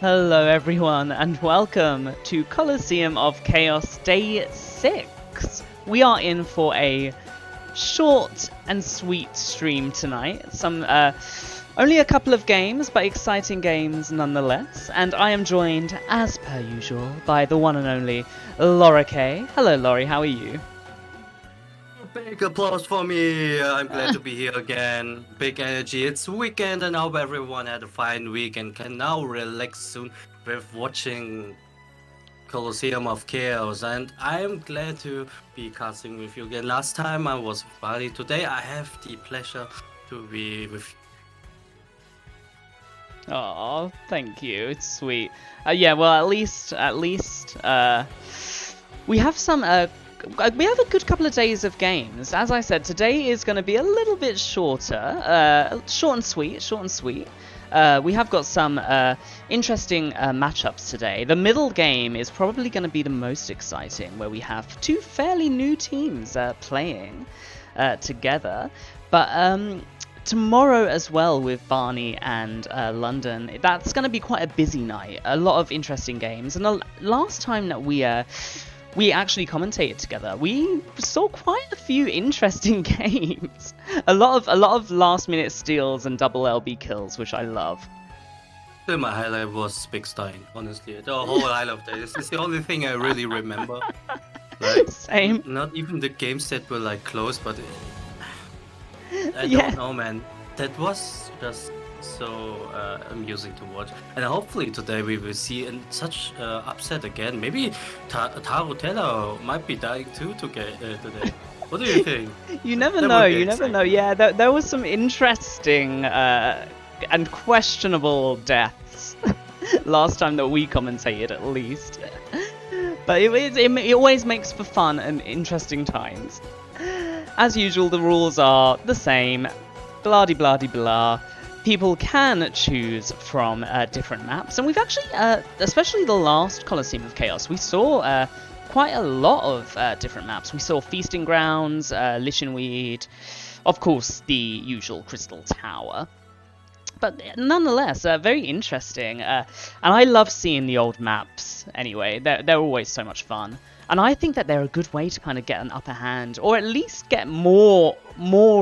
Hello everyone and welcome to Coliseum of Chaos Day 6. We are in for a short and sweet stream tonight. Only a couple of games, but exciting games nonetheless. And I am joined, as per usual, by the one and only Laura K. Hello Laurie, how are you? Big applause for me. I'm glad to be here again. Big energy. It's weekend and I hope everyone had a fine week and can now relax soon with watching Coliseum of Chaos. And I'm glad to be casting with you again. Last time I was with Bali. Today I have the pleasure to be with Oh, thank you. It's sweet. Yeah, well, at least, we have we have a good couple of days of games. As I said, today is going to be a little bit shorter, short and sweet. We have got some interesting matchups today. The middle game is probably going to be the most exciting, where we have two fairly new teams playing together. But tomorrow as well with Barney and London, that's going to be quite a busy night. A lot of interesting games. And the last time that we actually commentated together, we saw quite a few interesting games. A lot of last minute steals and double LB kills, which I love. my highlight was Big Stein, honestly. The whole highlight of this is the only thing I really remember. Like, Same. Not even the games that were like close, but I Yeah. don't know, man. That was just so amusing to watch. And hopefully today we will see such upset again. Maybe Tarutella might be dying too today. What do you think? You never That know. would be You never exciting. know. Yeah, there was some interesting and questionable deaths last time that we commentated, at least. But it always makes for fun and interesting times. As usual, the rules are the same. Blah de blah de blah. People can choose from different maps, and we've actually, especially the last Coliseum of Chaos, we saw quite a lot of different maps. We saw Feasting Grounds, Lichenweed, of course the usual Crystal Tower. But nonetheless, very interesting, and I love seeing the old maps anyway. They're always so much fun. And I think that they're a good way to kind of get an upper hand, or at least get more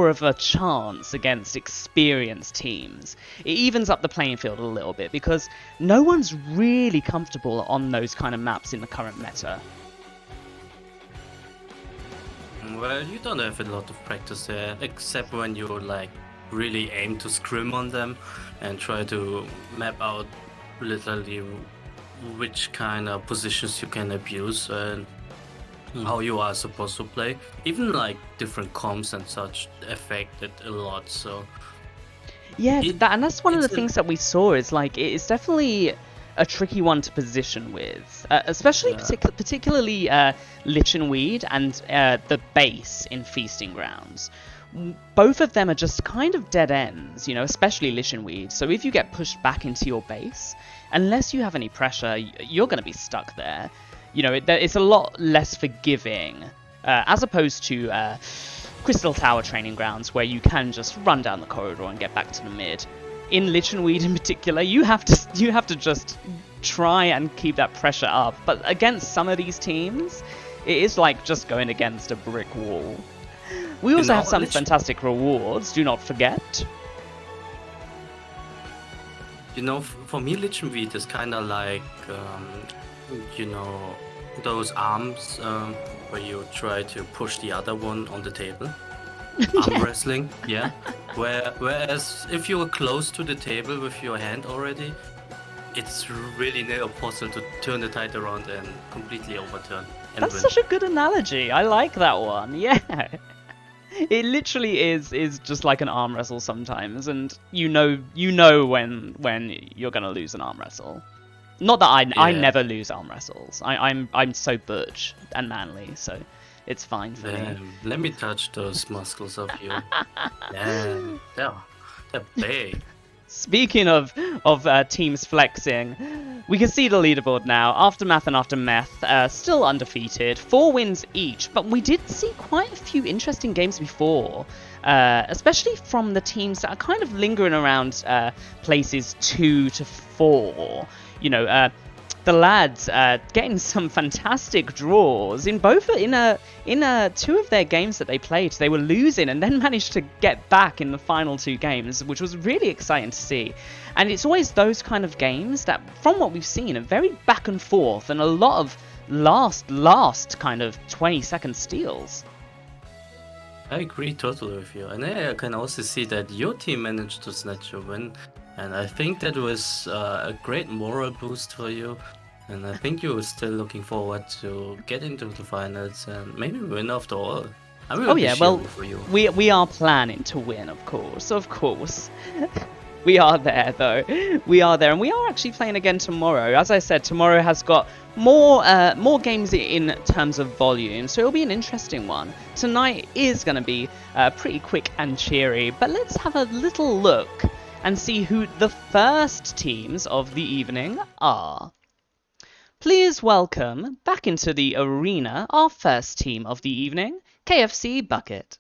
of a chance against experienced teams. It evens up the playing field a little bit, because no one's really comfortable on those kind of maps in the current meta. Well, you don't have a lot of practice there, except when you like really aim to scrim on them and try to map out literally which kind of positions you can abuse and how you are supposed to play. Even like different comps and such affect it a lot. So Yeah, and that's one of the it's a- things that we saw, is like it's definitely a tricky one to position with, especially particularly Lichenweed and the base in Feasting Grounds. Both of them are just kind of dead ends, you know, especially Lichenweed. So if you get pushed back into your base, unless you have any pressure, you're going to be stuck there. You know, it's a lot less forgiving, as opposed to Crystal Tower Training Grounds, where you can just run down the corridor and get back to the mid. In Lichenweed in particular, you have to just try and keep that pressure up. But against some of these teams, it is like just going against a brick wall. We also have some fantastic rewards, do not forget. You know, for me, Lichenweed is kind of like, you know, those arms where you try to push the other one on the table. Arm wrestling, yeah. Whereas if you are close to the table with your hand already, it's really near impossible to turn the tide around and completely overturn. And That's win. such a good analogy. I like that one. Yeah. It literally is just like an arm wrestle sometimes, and you know when you're gonna lose an arm wrestle. Not that I never lose arm wrestles. I'm so butch and manly, so it's fine for me. Let me touch those muscles of you. Yeah, they're big. Speaking of teams flexing, we can see the leaderboard now. Aftermath and Aftermath still undefeated, 4 wins each, but we did see quite a few interesting games before, especially from the teams that are kind of lingering around places 2 to 4. the lads getting some fantastic draws in two of their games that they played. They were losing and then managed to get back in the final 2 games, which was really exciting to see. And it's always those kind of games that, from what we've seen, are very back and forth and a lot of last kind of 20-second steals. I agree totally with you, and I can also see that your team managed to snatch a win, and I think that was a great moral boost for you, and I think you're still looking forward to get into the finals and maybe win after all. I will be cheering for you. We are planning to win, of course. We are there, though. We are there, and we are actually playing again tomorrow. As I said, tomorrow has got more games in terms of volume, so it'll be an interesting one. Tonight is going to be pretty quick and cheery, but let's have a little look and see who the first teams of the evening are. Please welcome back into the arena our first team of the evening, KFC Bucket.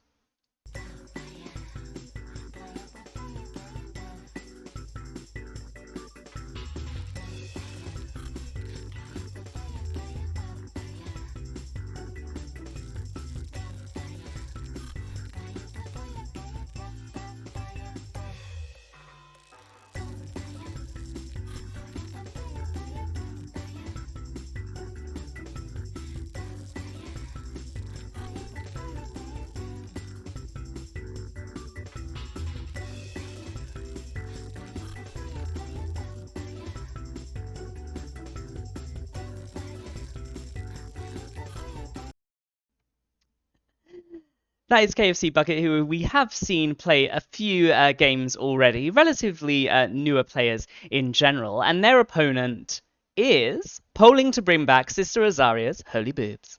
That is KFC Bucket, who we have seen play a few games already, relatively newer players in general, and their opponent is polling to bring back Sister Azaria's Holy Boobs.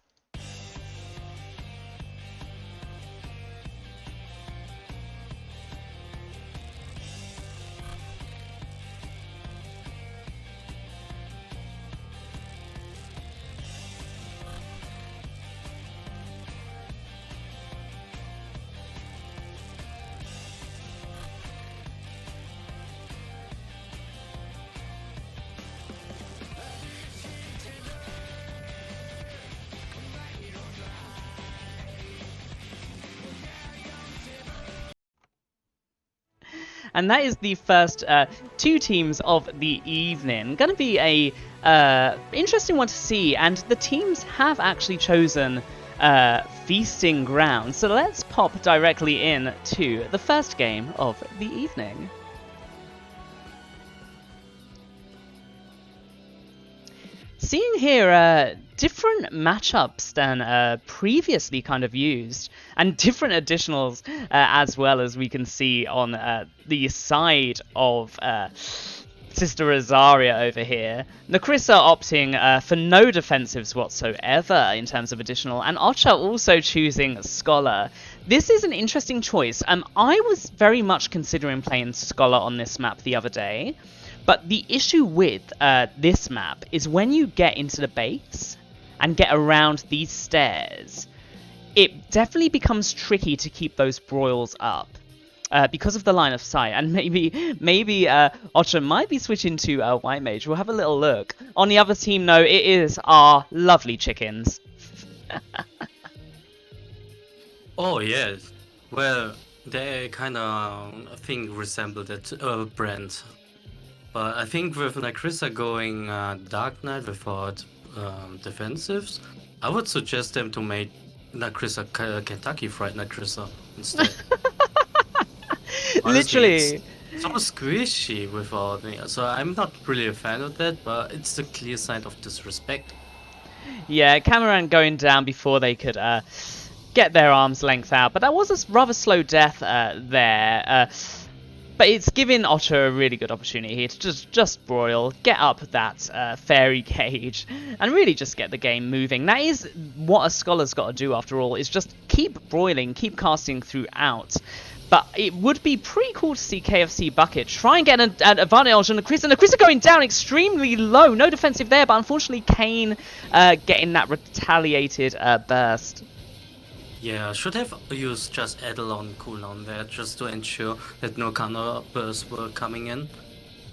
And that is the first 2 teams of the evening. Going to be a interesting one to see, and the teams have actually chosen Feasting Ground. So let's pop directly in to the first game of the evening. Seeing here different matchups than previously kind of used, and different additionals as well, as we can see on the side of Sister Azaria over here. Nakrissa opting for no defensives whatsoever in terms of additional, and Ocha also choosing Scholar. This is an interesting choice. I was very much considering playing Scholar on this map the other day. But the issue with this map is when you get into the base and get around these stairs, it definitely becomes tricky to keep those broils up because of the line of sight. And maybe Ocha might be switching to White Mage. We'll have a little look. On the other team, though, it is our lovely chickens. Oh, yes. Well, they kind of, I think, resemble that brand. But I think with Nakrissa going Dark Knight without defensives, I would suggest them to make Nakrissa Kentucky Fried Nakrissa instead. Literally. It's so squishy without me, so I'm not really a fan of that, but it's a clear sign of disrespect. Yeah, Cameron going down before they could get their arm's length out, but that was a rather slow death there. But it's giving Otter a really good opportunity here to just broil, get up that fairy cage, and really just get the game moving. That is what a Scholar's got to do after all, is just keep broiling, keep casting throughout. But it would be pretty cool to see KFC Bucket try and get an advantage on Nakrissa. Nakrissa going down extremely low, no defensive there, but unfortunately Kane getting that retaliated burst. Yeah, should have used just Eidolon cooldown there, just to ensure that no counter bursts were coming in.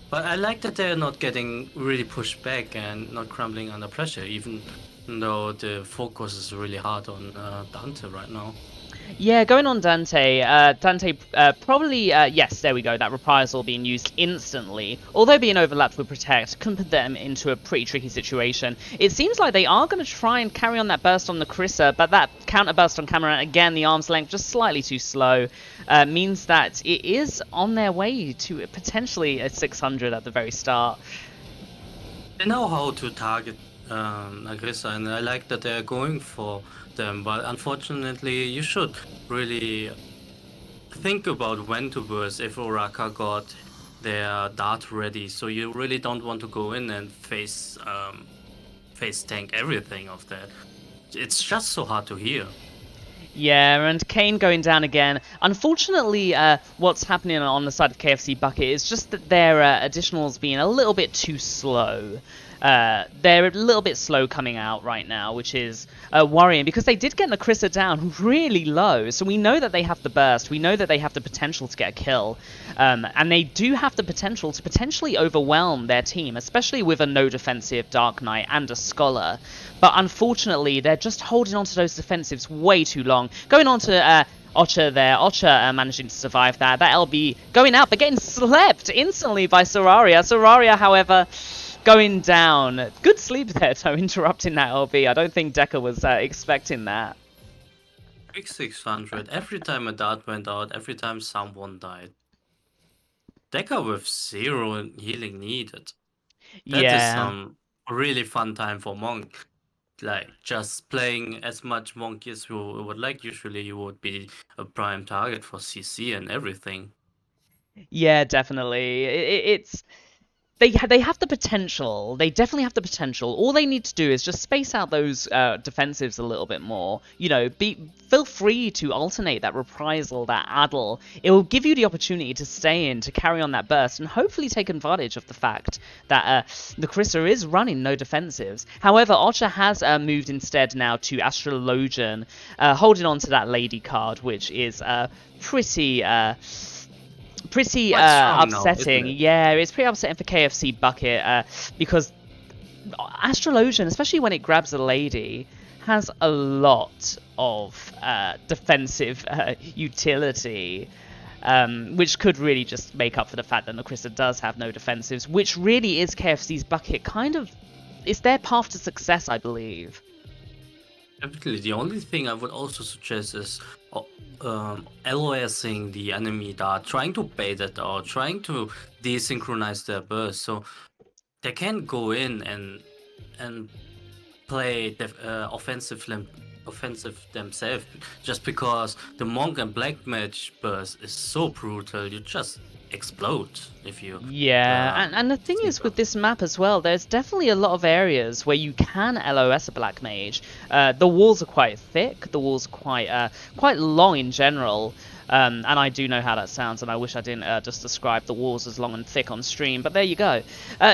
But I like that they're not getting really pushed back and not crumbling under pressure, even though the focus is really hard on Dante right now. Yeah, going on Dante. Dante probably, yes, there we go. That reprisal being used instantly. Although being overlapped with Protect can put them into a pretty tricky situation. It seems like they are going to try and carry on that burst on the Krissa, but that counter burst on Camera, again, the arm's length just slightly too slow, means that it is on their way to potentially a 600 at the very start. They know how to target Agrissa, and I like that they're going for them. But unfortunately, you should really think about when to burst if Oraka got their dart ready. So you really don't want to go in and face tank everything of that. It's just so hard to hear. Yeah, and Kane going down again. Unfortunately, what's happening on the side of KFC Bucket is just that their additionals being a little bit too slow. They're a little bit slow coming out right now, which is worrying because they did get Nakrissa down really low. So we know that they have the burst. We know that they have the potential to get a kill. And they do have the potential to potentially overwhelm their team, especially with a no defensive Dark Knight and a Scholar. But unfortunately, they're just holding on to those defensives way too long. Going on to Ocha there. Ocha managing to survive that. That LB going out, but getting slept instantly by Soraria. Soraria, however, going down. Good sleep there, though, interrupting that LB. I don't think Decker was expecting that. Big 600. Every time a dart went out, every time someone died. Decker with 0 healing needed. That is some really fun time for Monk. Like, just playing as much Monk as you would like. Usually you would be a prime target for CC and everything. Yeah, definitely. It's... They have the potential. They definitely have the potential. All they need to do is just space out those defensives a little bit more. You know, feel free to alternate that reprisal, that addle. It will give you the opportunity to stay in, to carry on that burst, and hopefully take advantage of the fact that the Krissa is running no defensives. However, Ocha has moved instead now to Astrologian, holding on to that Lady card, which is pretty upsetting. Now, yeah, it's pretty upsetting for KFC Bucket because Astrologian, especially when it grabs a lady, has a lot of defensive utility, which could really just make up for the fact that Nakrissa does have no defensives, which really is KFC's Bucket. Kind of, it's their path to success, I believe. Definitely. The only thing I would also suggest is LOSing the enemy dart, trying to bait it out, trying to desynchronize their burst, so they can go in and play offensive themselves. Just because the Monk and Black Mage burst is so brutal, you just explode if you... Yeah, and the thing is with this map as well, there's definitely a lot of areas where you can LOS a Black Mage. The walls are quite thick, the walls are quite long in general, and I do know how that sounds, and I wish I didn't just describe the walls as long and thick on stream, but there you go.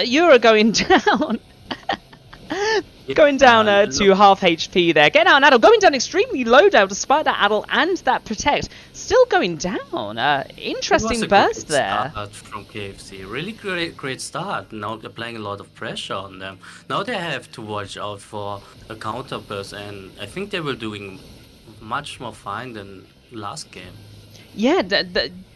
Yura going down! Going down to half HP there. Getting out an Addle. Going down extremely low now despite that Addle and that Protect. Still going down. Interesting burst there. From KFC. Really great start. Now they're applying a lot of pressure on them. Now they have to watch out for a counter burst, and I think they were doing much more fine than last game. Yeah,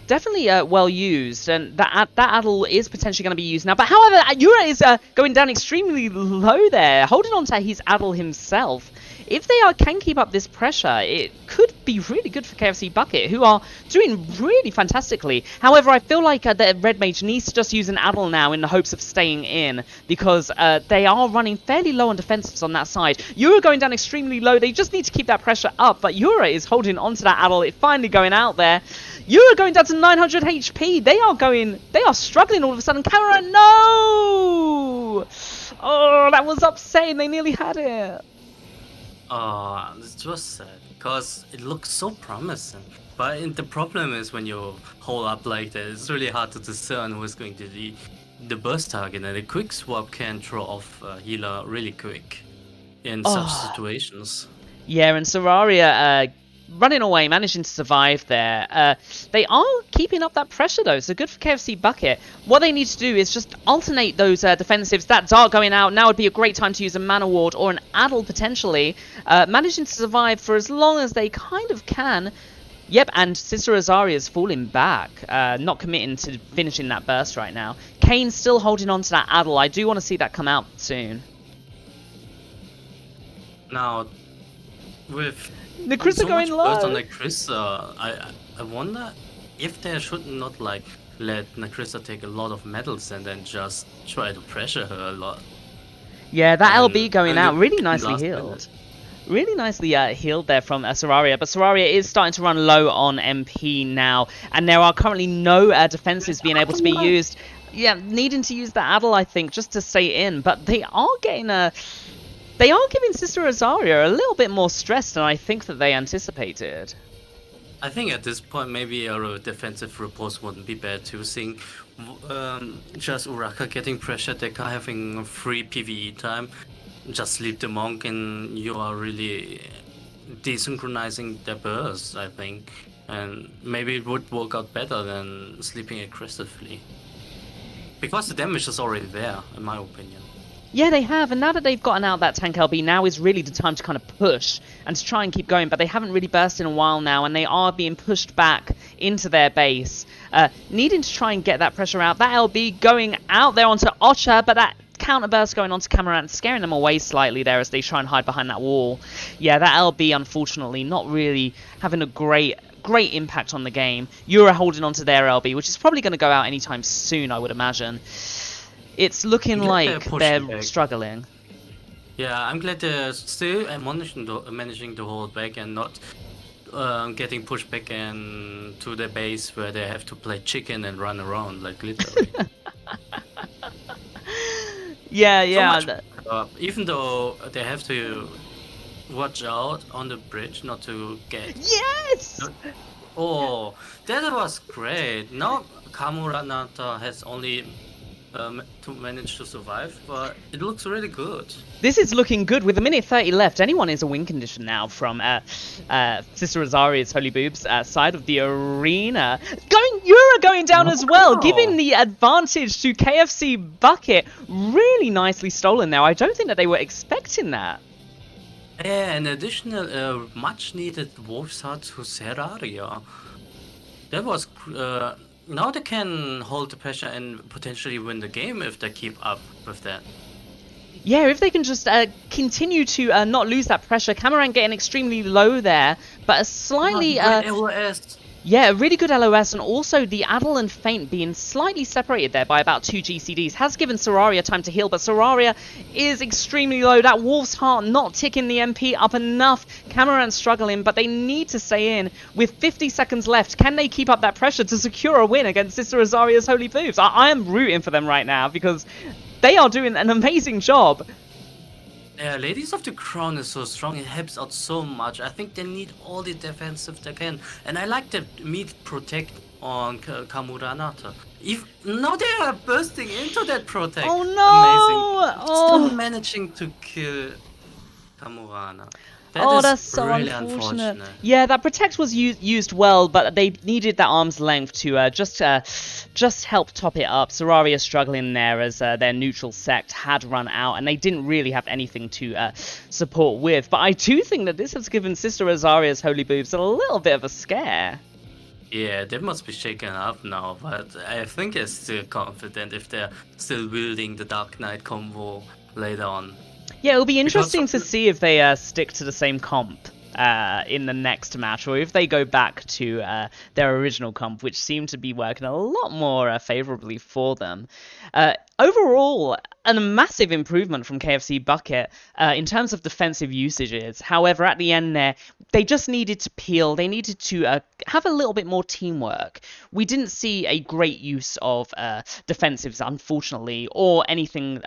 definitely well used, and that Addle is potentially going to be used now. But however, Yura is going down extremely low there, holding on to his Addle himself. If they can keep up this pressure, it could be really good for KFC Bucket, who are doing really fantastically. However, I feel like the Red Mage needs to just use an Addle now in the hopes of staying in, because they are running fairly low on defensives on that side. Yura going down extremely low. They just need to keep that pressure up, but Yura is holding onto that Addle. It finally going out there. Yura going down to 900 HP. They are struggling all of a sudden. Camera, no! Oh, that was upsetting. They nearly had it. Oh, it was sad because it looks so promising. But the problem is when you hold up like that, it's really hard to discern who is going to be the burst target, and a quick swap can throw off a healer really quick in such situations. Yeah, and Soraria running away, managing to survive there. They are keeping up that pressure though, so good for KFC Bucket. What they need to do is just alternate those defensives. That dart going out, now would be a great time to use a Mana Ward or an Addle potentially. Managing to survive for as long as they kind of can. Yep, and Sister Azaria's falling back, not committing to finishing that burst right now. Kane's still holding on to that Addle. I do want to see that come out soon. Now, with Necrissa so going much low. burst on Necrissa, I wonder if they should not like let Necrissa take a lot of medals and then just try to pressure her a lot. Yeah, that And LB going out, really nicely last healed. minute. Really nicely healed there from Seraria, but Seraria is starting to run low on MP now, and there are currently no defenses being able to be used. Yeah, needing to use the Addle, I think, just to stay in, but they are getting they are giving Sister Azaria a little bit more stress than I think that they anticipated. I think at this point maybe a defensive repulse wouldn't be bad too, seeing just Uraka getting pressured, Dekka having free PvE time. Just sleep the monk and you are really desynchronizing their bursts, I think. And maybe it would work out better than sleeping aggressively. Because the damage is already there, in my opinion. Yeah, they have, and now that they've gotten out that tank LB, now is really the time to kind of push and to try and keep going, but they haven't really burst in a while now, and they are being pushed back into their base, needing to try and get that pressure out. That LB going out there onto Ocha, but that counterburst going on to Camarant, scaring them away slightly there as they try and hide behind that wall. Yeah, that LB, unfortunately, not really having a great impact on the game. Yura holding on to their LB, which is probably going to go out anytime soon, I would imagine. It's looking like they're struggling. Yeah, I'm glad they're still managing to hold back and not getting pushed back into the base where they have to play chicken and run around, like literally. Yeah. So even though they have to watch out on the bridge not to get... Yes! Oh, that was great. Now Kamuranata has only to manage to survive, but it looks really good. This is looking good. With a minute 30 left, anyone is a win condition now from Sister Azaria's Holy Boobs side of the arena. Yura going down as well, giving the advantage to KFC Bucket. Really nicely stolen there. I don't think that they were expecting that. Yeah, an additional much needed Wolf's Heart to Seraria. That was... now they can hold the pressure and potentially win the game if they keep up with that. Yeah, if they can just continue to not lose that pressure. Camarant getting extremely low there, but a slightly... LOS. Yeah, a really good LOS, and also the Addle and Feint being slightly separated there by about 2 GCDs has given Seraria time to heal, but Seraria is extremely low. That Wolf's Heart not ticking the MP up enough. Camarant struggling, but they need to stay in. With 50 seconds left, can they keep up that pressure to secure a win against Sister Azaria's Holy Boobs? I am rooting for them right now, because they are doing an amazing job. Yeah, Ladies of the Crown is so strong, it helps out so much. I think they need all the defensive they can. And I like the mid protect on Kamuranata. Now they are bursting into that protect. Oh no! Amazing. Still managing to kill Kamurana. That's so really unfortunate. Yeah, that protect was used well, but they needed that arm's length to just help top it up. Seraria struggling there as their neutral sect had run out, and they didn't really have anything to support with. But I do think that this has given Sister Azaria's Holy Boobs a little bit of a scare. Yeah, they must be shaken up now, but I think they're still confident if they're still wielding the Dark Knight combo later on. Yeah, it'll be interesting to see if they stick to the same comp in the next match, or if they go back to their original comp, which seemed to be working a lot more favourably for them. Overall, a massive improvement from KFC Bucket in terms of defensive usages. However, at the end there, they just needed to peel. They needed to have a little bit more teamwork. We didn't see a great use of defensives, unfortunately, or anything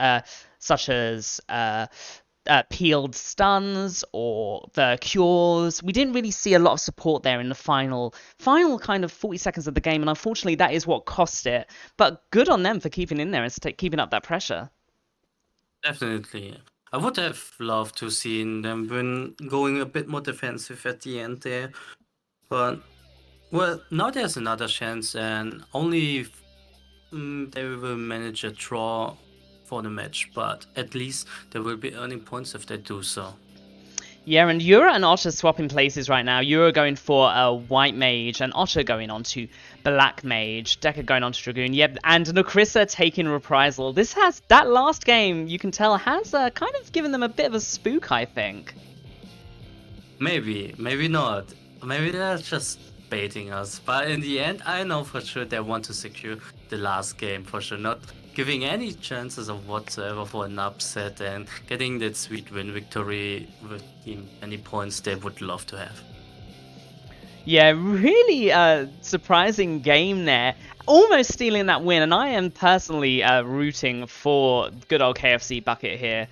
such as peeled stuns or the cures. We didn't really see a lot of support there in the final kind of 40 seconds of the game, and unfortunately that is what cost it. But good on them for keeping in there and keeping up that pressure. Definitely. I would have loved to seen them win, going a bit more defensive at the end there. But well, now there's another chance, and only if they will manage a draw for the match. But at least they will be earning points if they do so. Yeah, and Yura and Otter swapping places right now. Yura going for a White Mage, and Otter going on to Black Mage. Decker going on to Dragoon. Yep, and Nakrissa taking Reprisal. This has, that last game, you can tell, has kind of given them a bit of a spook, I think. Maybe, maybe not. Maybe they're just baiting us. But in the end, I know for sure they want to secure the last game for sure. Not giving any chances of whatsoever for an upset and getting that sweet win victory with the many points they would love to have. Yeah, really surprising game there. Almost stealing that win, and I am personally rooting for good old KFC Bucket here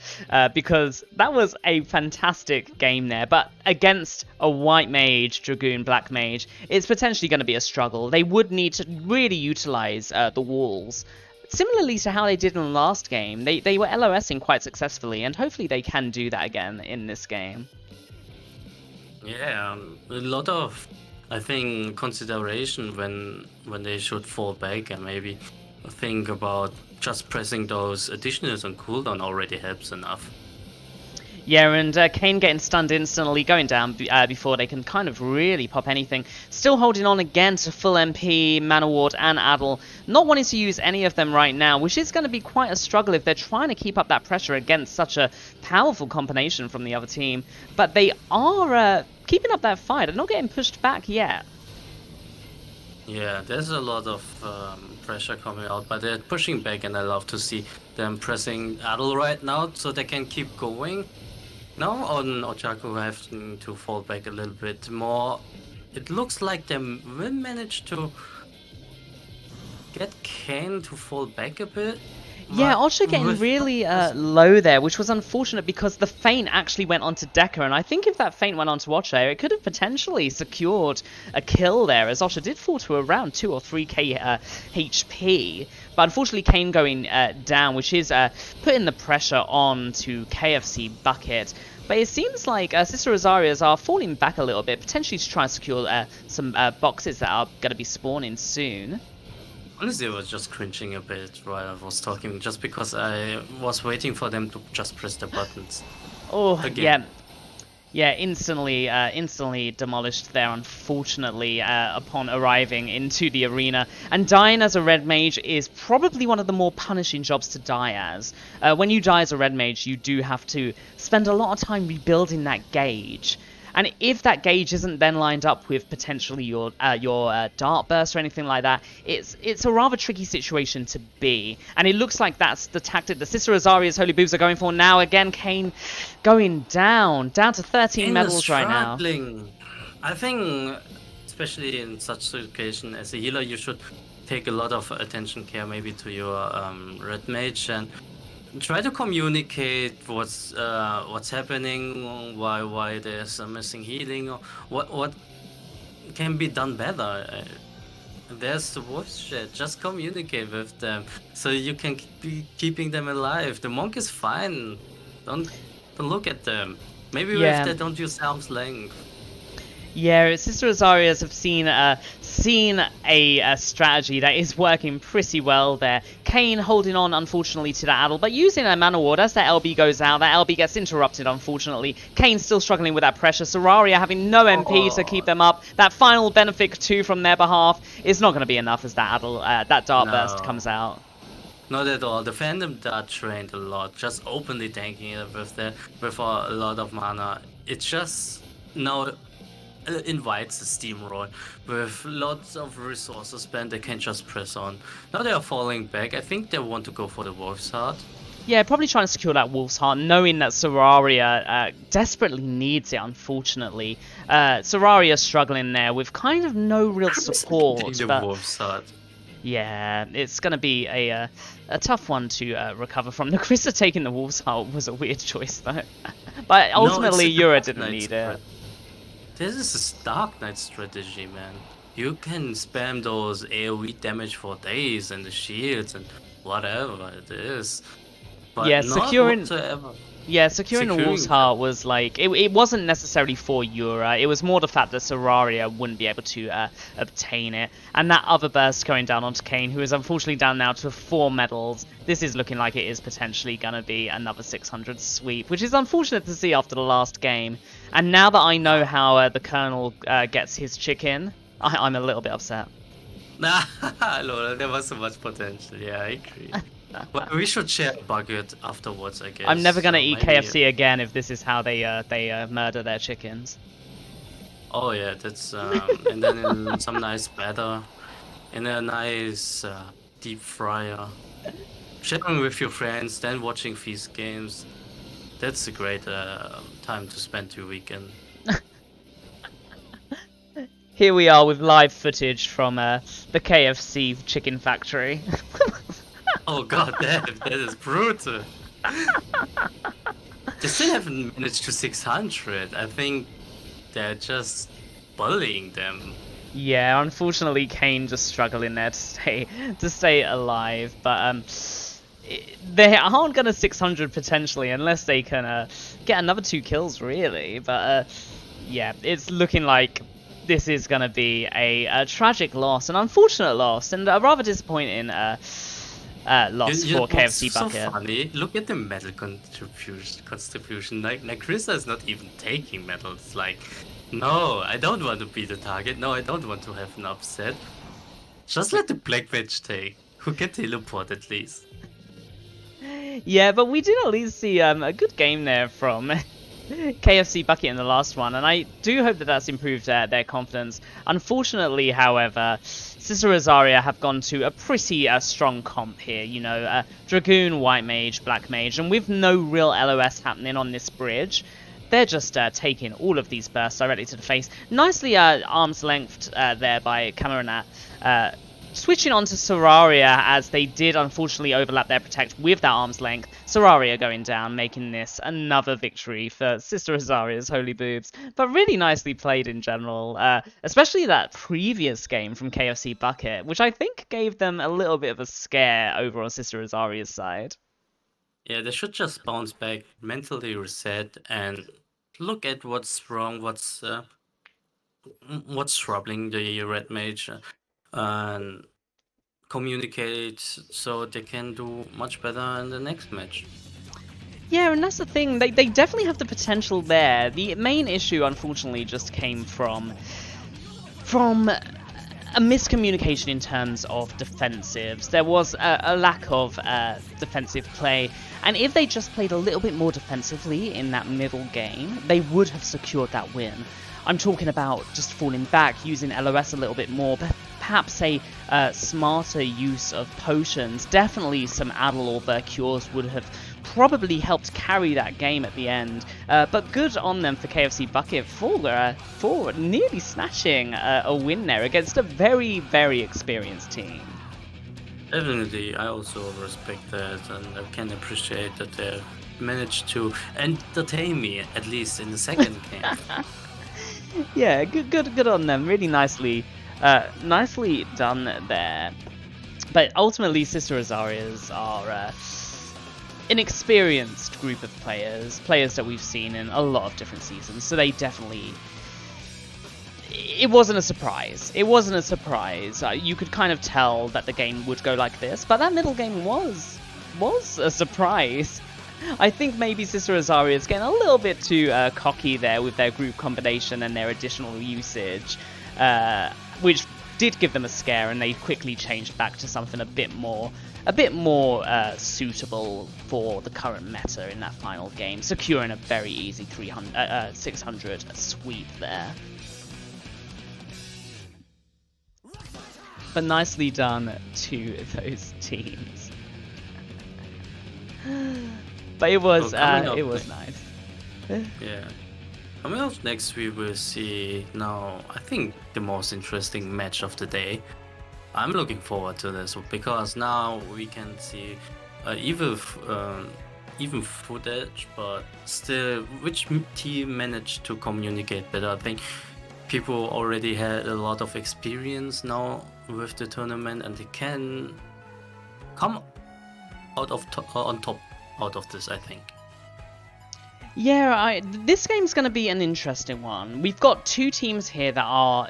because that was a fantastic game there. But against a White Mage, Dragoon, Black Mage, it's potentially going to be a struggle. They would need to really utilize the walls. Similarly to how they did in the last game, they were LOSing quite successfully, and hopefully they can do that again in this game. Yeah, a lot of, I think, consideration when they should fall back and maybe think about just pressing those additionals on cooldown already helps enough. Yeah, and Kayn getting stunned instantly, going down before they can kind of really pop anything. Still holding on again to full MP, Mana Ward, and Adel. Not wanting to use any of them right now, which is going to be quite a struggle if they're trying to keep up that pressure against such a powerful combination from the other team. But they are keeping up that fight. They're not getting pushed back yet. Yeah, there's a lot of pressure coming out, but they're pushing back, and I love to see them pressing Adel right now so they can keep going. Now on Ochaku having to fall back a little bit more. It looks like they will manage to get Kayn to fall back a bit. Yeah, Ocha getting really low there, which was unfortunate because the feint actually went onto Decker, and I think if that feint went onto Ocha, it could have potentially secured a kill there, as Ocha did fall to around 2 or 3k HP. But unfortunately, Kayn going down, which is putting the pressure on to KFC Bucket. But it seems like Sister Rosarias are falling back a little bit, potentially to try and secure some boxes that are going to be spawning soon. Honestly, I was just cringing a bit while I was talking, just because I was waiting for them to just press the buttons. Oh, again. Yeah, instantly demolished there, unfortunately, upon arriving into the arena. And dying as a red mage is probably one of the more punishing jobs to die as. When you die as a red mage, you do have to spend a lot of time rebuilding that gauge. And if that gauge isn't then lined up with potentially your dart burst or anything like that, it's a rather tricky situation to be. And it looks like that's the tactic that Sister Rosaria's Holy Boobs are going for now. Again, Kayn going down to 13 medals right now. I think, especially in such situation as a healer, you should take a lot of attention care maybe to your red mage and try to communicate what's happening, why there's a missing healing, or what can be done better. There's the voice chat. Just communicate with them so you can be keeping them alive. The monk is fine. Don't look at them. Maybe if they don't use arm's length. Yeah, Sister Rosarias have seen a strategy that is working pretty well there. Kayn holding on, unfortunately, to that Adel, but using a Mana Ward as that LB goes out. That LB gets interrupted, unfortunately. Kayn still struggling with that pressure. Soraya having no MP to keep them up. That final Benefic 2 from their behalf is not going to be enough as that Adel, that Dart Burst comes out. Not at all. The Phantom Dart trained a lot, just openly tanking it with a lot of mana. It just now invites a steamroll with lots of resources spent. They can just press on. Now they are falling back. I think they want to go for the Wolf's Heart. Yeah, probably trying to secure that Wolf's Heart, knowing that Soraya desperately needs it, unfortunately. Soraya struggling there with kind of no real support. The Wolf's Heart. Yeah, it's going to be a tough one to recover from. Nakrissa taking the Wolf's Heart was a weird choice, though. But ultimately, Yura didn't need it. This is a Dark Knight strategy, man. You can spam those AoE damage for days and the shields and whatever it is. But yeah, not whatsoever. Yeah, securing the Wolf's Heart was like, it wasn't necessarily for Yura, it was more the fact that Seraria wouldn't be able to obtain it. And that other burst going down onto Kane, who is unfortunately down now to 4 medals. This is looking like it is potentially going to be another 600 sweep, which is unfortunate to see after the last game. And now that I know how the Colonel gets his chicken, I'm a little bit upset. Nah, lol, there was so much potential. Yeah, I agree. Well, we should share a bucket afterwards, I guess. I'm never gonna eat maybe... KFC again if this is how they murder their chickens. Oh yeah, that's and then in some nice batter, in a nice deep fryer, sharing with your friends, then watching feast games. That's a great time to spend your weekend. Here we are with live footage from the KFC chicken factory. Oh god damn, that is brutal. They still haven't managed to 600. I think they're just bullying them. Yeah, unfortunately Kane just struggling there to stay alive, but they aren't gonna 600 potentially unless they can get another 2 kills really. But yeah, it's looking like this is gonna be a tragic loss, an unfortunate loss, and a rather disappointing loss for KFC Bucket. So funny. Look at the medal contribution. Like Krista is not even taking medals. Like, no, I don't want to be the target. No, I don't want to have an upset. Just let the Black Mage take. Who can teleport at least? Yeah, but we did at least see a good game there from KFC Bucket in the last one, and I do hope that that's improved their confidence. Unfortunately, however, Sister Rosaria have gone to a pretty strong comp here, you know, Dragoon, White Mage, Black Mage, and with no real LOS happening on this bridge, they're just taking all of these bursts directly to the face. Nicely arm's length there by Cameronat. Switching on to Seraria, as they did unfortunately overlap their protect with that arm's length. Seraria going down, making this another victory for Sister Rosaria's Holy Boobs. But really nicely played in general, especially that previous game from KFC Bucket, which I think gave them a little bit of a scare over on Sister Rosaria's side. Yeah, they should just bounce back, mentally reset, and look at what's wrong, what's troubling the Red Mage. And communicate so they can do much better in the next match. Yeah, and that's the thing, they definitely have the potential there. The main issue, unfortunately, just came from a miscommunication in terms of defensives. There was a lack of defensive play, and if they just played a little bit more defensively in that middle game, they would have secured that win. I'm talking about just falling back, using LOS a little bit more, but perhaps a smarter use of potions. Definitely some Adel or Cures would have probably helped carry that game at the end. But good on them for KFC Bucket for nearly snatching a win there against a very, very experienced team. Definitely, I also respect that, and I can appreciate that they've managed to entertain me, at least in the second game. Yeah, good on them. Really nicely done there. But ultimately, Sister Rosarias are an experienced group of players that we've seen in a lot of different seasons. So they definitely... It wasn't a surprise. You could kind of tell that the game would go like this, but that middle game was a surprise. I think maybe Sister Rosaria is getting a little bit too cocky there with their group combination and their additional usage, which did give them a scare, and they quickly changed back to something a bit more suitable for the current meta in that final game, securing a very easy 600 sweep there. But nicely done to those teams. But it was nice. Yeah. Coming up next, we will see now, I think, the most interesting match of the day. I'm looking forward to this because now we can see even footage, but still which team managed to communicate better. I think people already had a lot of experience now with the tournament, and they can come out of on top out of this, I think. Yeah, this game's going to be an interesting one. We've got two teams here that are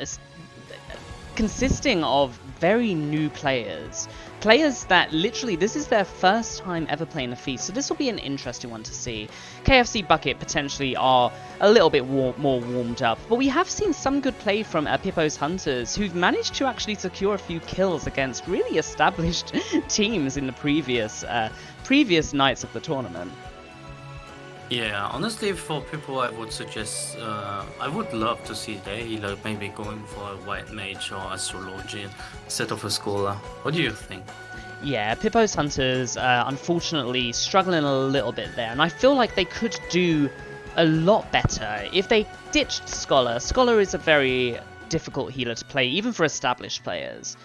consisting of very new players. Players that literally, this is their first time ever playing the Feast, so this will be an interesting one to see. KFC Bucket potentially are a little bit more warmed up, but we have seen some good play from Pippo's Hunters, who've managed to actually secure a few kills against really established teams in the previous nights of the tournament. Yeah, honestly, for people, I would suggest, I would love to see their healer maybe going for a white mage or astrologian instead of a scholar. What do you think? Yeah, Pippo's Hunters, unfortunately, struggling a little bit there, and I feel like they could do a lot better if they ditched Scholar. Scholar is a very difficult healer to play, even for established players.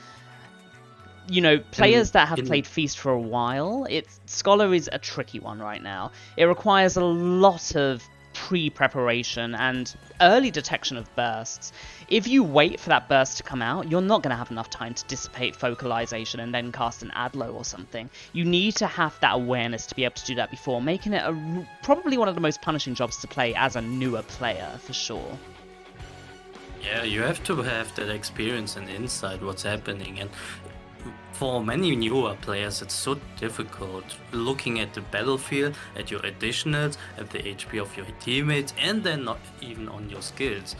You know, players that have played Feast for a while, Scholar is a tricky one right now. It requires a lot of pre-preparation and early detection of bursts. If you wait for that burst to come out, you're not going to have enough time to dissipate focalization and then cast an Adlo or something. You need to have that awareness to be able to do that before, making it probably one of the most punishing jobs to play as a newer player, for sure. Yeah, you have to have that experience and insight what's happening, and for many newer players, it's so difficult looking at the battlefield, at your additionals, at the HP of your teammates, and then not even on your skills.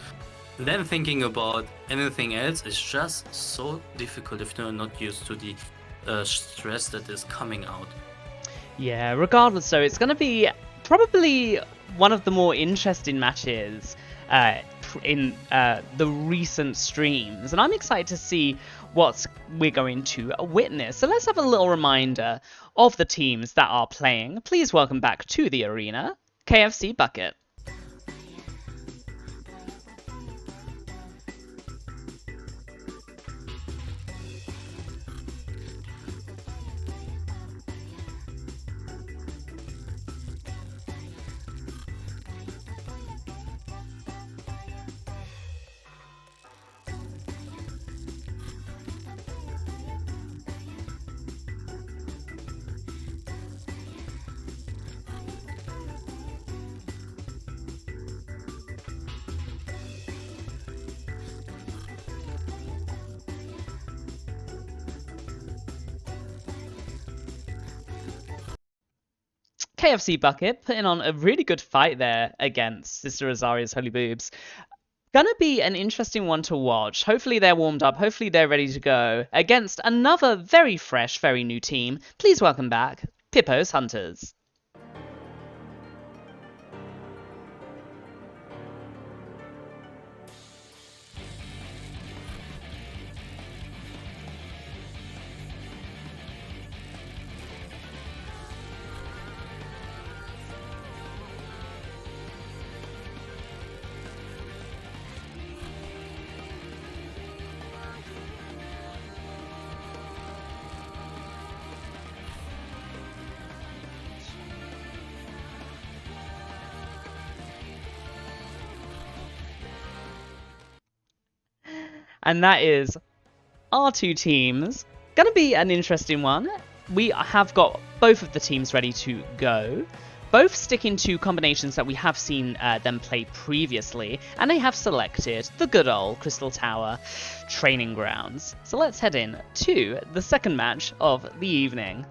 Then thinking about anything else is just so difficult if you're not used to the stress that is coming out. Yeah, regardless, so it's going to be probably one of the more interesting matches in the recent streams, and I'm excited to see what we're going to witness. So let's have a little reminder of the teams that are playing. Please welcome back to the arena, KFC Bucket. KFC Bucket putting on a really good fight there against Sister Azaria's Holy Boobs. Gonna be an interesting one to watch. Hopefully they're warmed up. Hopefully they're ready to go against another very fresh, very new team. Please welcome back Pippo's Hunters. And that is our two teams. Gonna be an interesting one. We have got both of the teams ready to go. Both sticking to combinations that we have seen them play previously, and they have selected the good old Crystal Tower training grounds. So let's head in to the second match of the evening.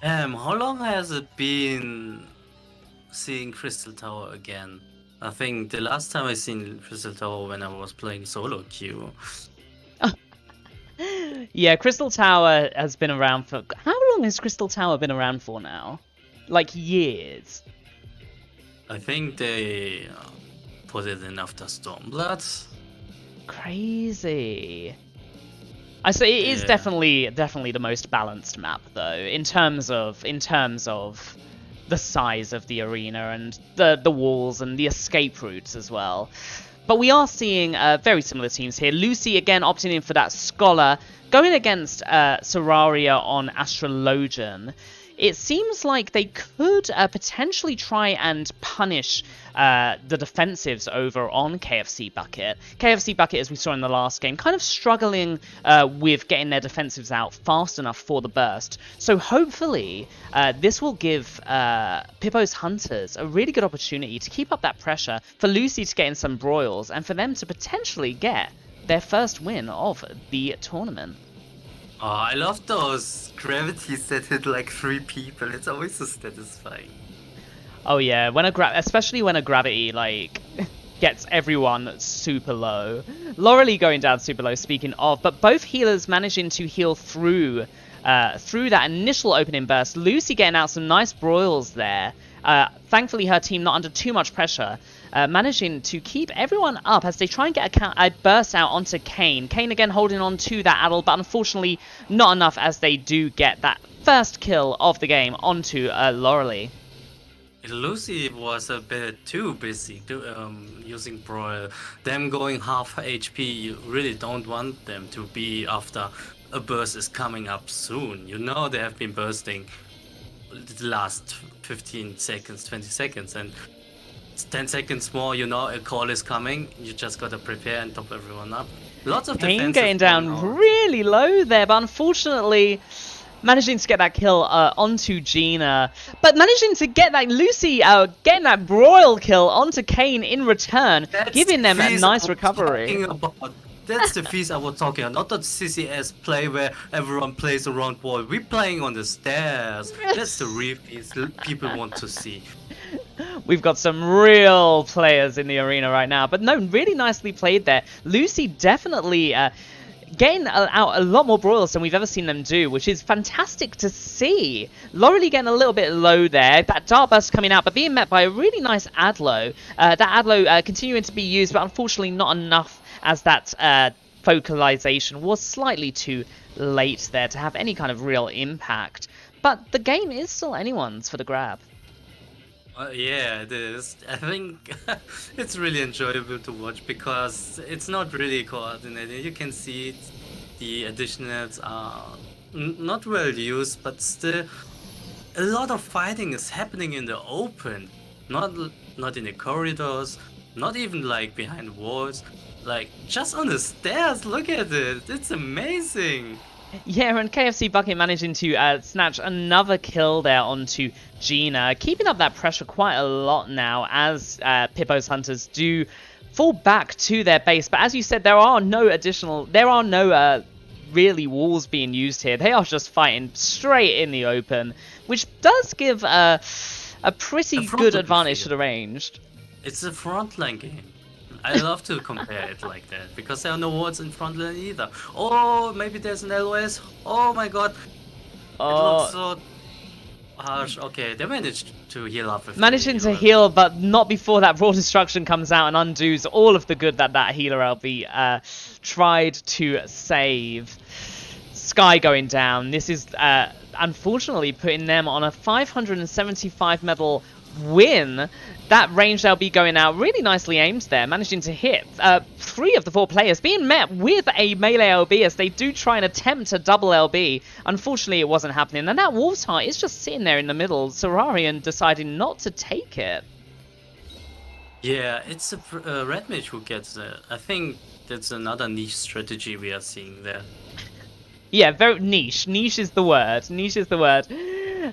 How long has it been seeing Crystal Tower again? I think the last time I seen Crystal Tower when I was playing solo queue. Yeah, Crystal Tower has been around for... How long has Crystal Tower been around for now? Like years. I think they put it in after Stormblood. Crazy. I say it is definitely the most balanced map though, in terms of the size of the arena and the walls and the escape routes as well. But we are seeing very similar teams here. Lucy again opting in for that Scholar, going against Seraria on Astrologian. it seems like they could potentially try and punish the defensives over on KFC Bucket. KFC Bucket, as we saw in the last game, kind of struggling with getting their defensives out fast enough for the burst. So hopefully this will give Pippo's Hunters a really good opportunity to keep up that pressure, for Lucy to get in some broils, and for them to potentially get their first win of the tournament. Oh, I love those gravities that hit like 3 people. It's always so satisfying. Oh yeah, especially when a gravity like gets everyone super low. Laurelie going down super low, speaking of, but both healers managing to heal through that initial opening burst. Lucy getting out some nice broils there. Thankfully her team not under too much pressure, managing to keep everyone up as they try and get a burst out onto Kayn. Kayn again holding on to that addle, but unfortunately not enough as they do get that first kill of the game onto Laurelie. Lucy was a bit too busy using Broil. Them going half HP, you really don't want them to be after a burst is coming up soon. You know they have been bursting the last 15 seconds, 20 seconds, and 10 seconds more, you know a call is coming. You just gotta prepare and top everyone up. Lots of Kayn getting down really low there, but unfortunately managing to get that kill onto Gina, but managing to get that Lucy getting that broil kill onto Kayn in return, giving them a nice recovery. That's the feast I was talking about, not the CCS play where everyone plays around wall. We're playing on the stairs. That's the real feast people want to see. We've got some real players in the arena right now, but no, really nicely played there. Lucy definitely getting out a lot more broils than we've ever seen them do, which is fantastic to see. Laurelie getting a little bit low there, that dart burst coming out, but being met by a really nice Adlo. That Adlo continuing to be used, but unfortunately not enough, as that focalization was slightly too late there to have any kind of real impact. But the game is still anyone's for the grab. Yeah, it is. I think it's really enjoyable to watch because it's not really coordinated. You can see the additionals are not well used, but still a lot of fighting is happening in the open. Not in the corridors, not even like behind walls. Like, just on the stairs, look at it. It's amazing. Yeah, and KFC Bucket managing to snatch another kill there onto Gina, keeping up that pressure quite a lot now as Pippo's Hunters do fall back to their base. But as you said, there are no really walls being used here. They are just fighting straight in the open, which does give a pretty good advantage to the ranged. It's a frontline game. I love to compare it like that, because there are no wards in front line either. Oh, maybe there's an LOS. Oh my god. It looks so harsh. Okay, they managed to heal up. Managing to heal, but not before that raw destruction comes out and undoes all of the good that healer LB tried to save. Sky going down. This is unfortunately putting them on a 575 medal win. That ranged LB going out really nicely aimed there, managing to hit 3 of the 4 players, being met with a melee LB as they do try and attempt a double LB. Unfortunately, it wasn't happening, and that Wolf's Heart is just sitting there in the middle, Serarian deciding not to take it. Yeah, it's a red mage who gets it. I think that's another niche strategy we are seeing there. Yeah, very niche. Niche is the word. Niche is the word.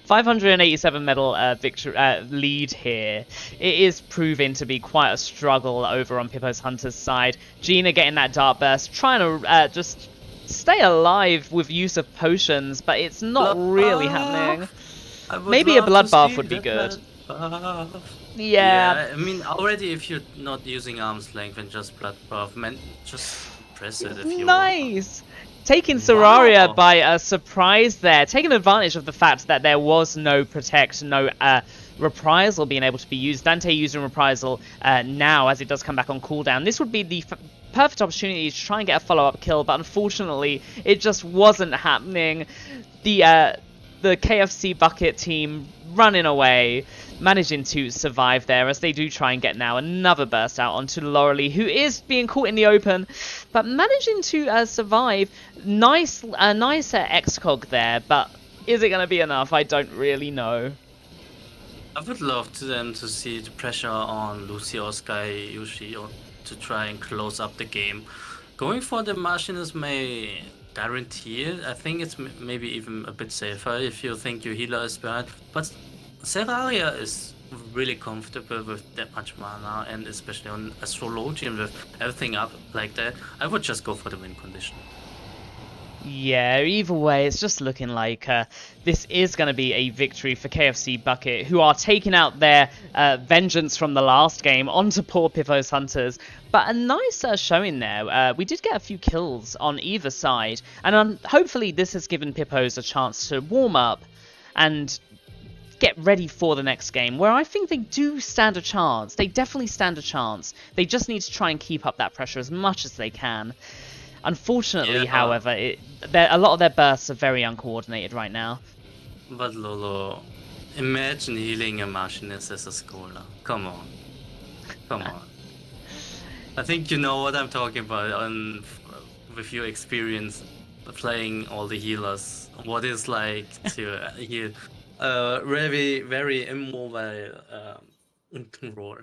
587 medal lead here. It is proving to be quite a struggle over on Pippo's Hunter's side. Gina getting that dart burst, trying to just stay alive with use of potions, but it's not really happening. Maybe a bloodbath would be good. Yeah. I mean, already if you're not using arm's length and just bloodbath, man, just press it if you want. Nice! Taking Serraria by a surprise there, taking advantage of the fact that there was no protect, no reprisal being able to be used. Dante using reprisal now as it does come back on cooldown. This would be the perfect opportunity to try and get a follow-up kill, but unfortunately it just wasn't happening. The KFC Bucket team running away, managing to survive there as they do try and get now another burst out onto Laurelie, who is being caught in the open, but managing to survive. Nice excog there, but Is it going to be enough? I don't really know. I would love them to see the pressure on Lucy or Sky Yushi or to try and close up the game. Going for the Machinist may guarantee it. I think it's maybe even a bit safer if you think your healer is bad. But Serraria is really comfortable with that much mana, and especially on Astrologian with everything up like that. I would just go for the win condition. Yeah, either way, it's just looking like this is going to be a victory for KFC Bucket, who are taking out their vengeance from the last game onto poor Pivos Hunters. But a nice showing there. We did get a few kills on either side, and hopefully this has given Pippos a chance to warm up and get ready for the next game, where I think they do stand a chance. They definitely stand a chance. They just need to try and keep up that pressure as much as they can. Unfortunately, however, a lot of their bursts are very uncoordinated right now. But Lolo, imagine healing a Machinist as a scholar. Come on. Come on. I think you know what I'm talking about with your experience playing all the healers. What it's like to heal a very, very immobile role.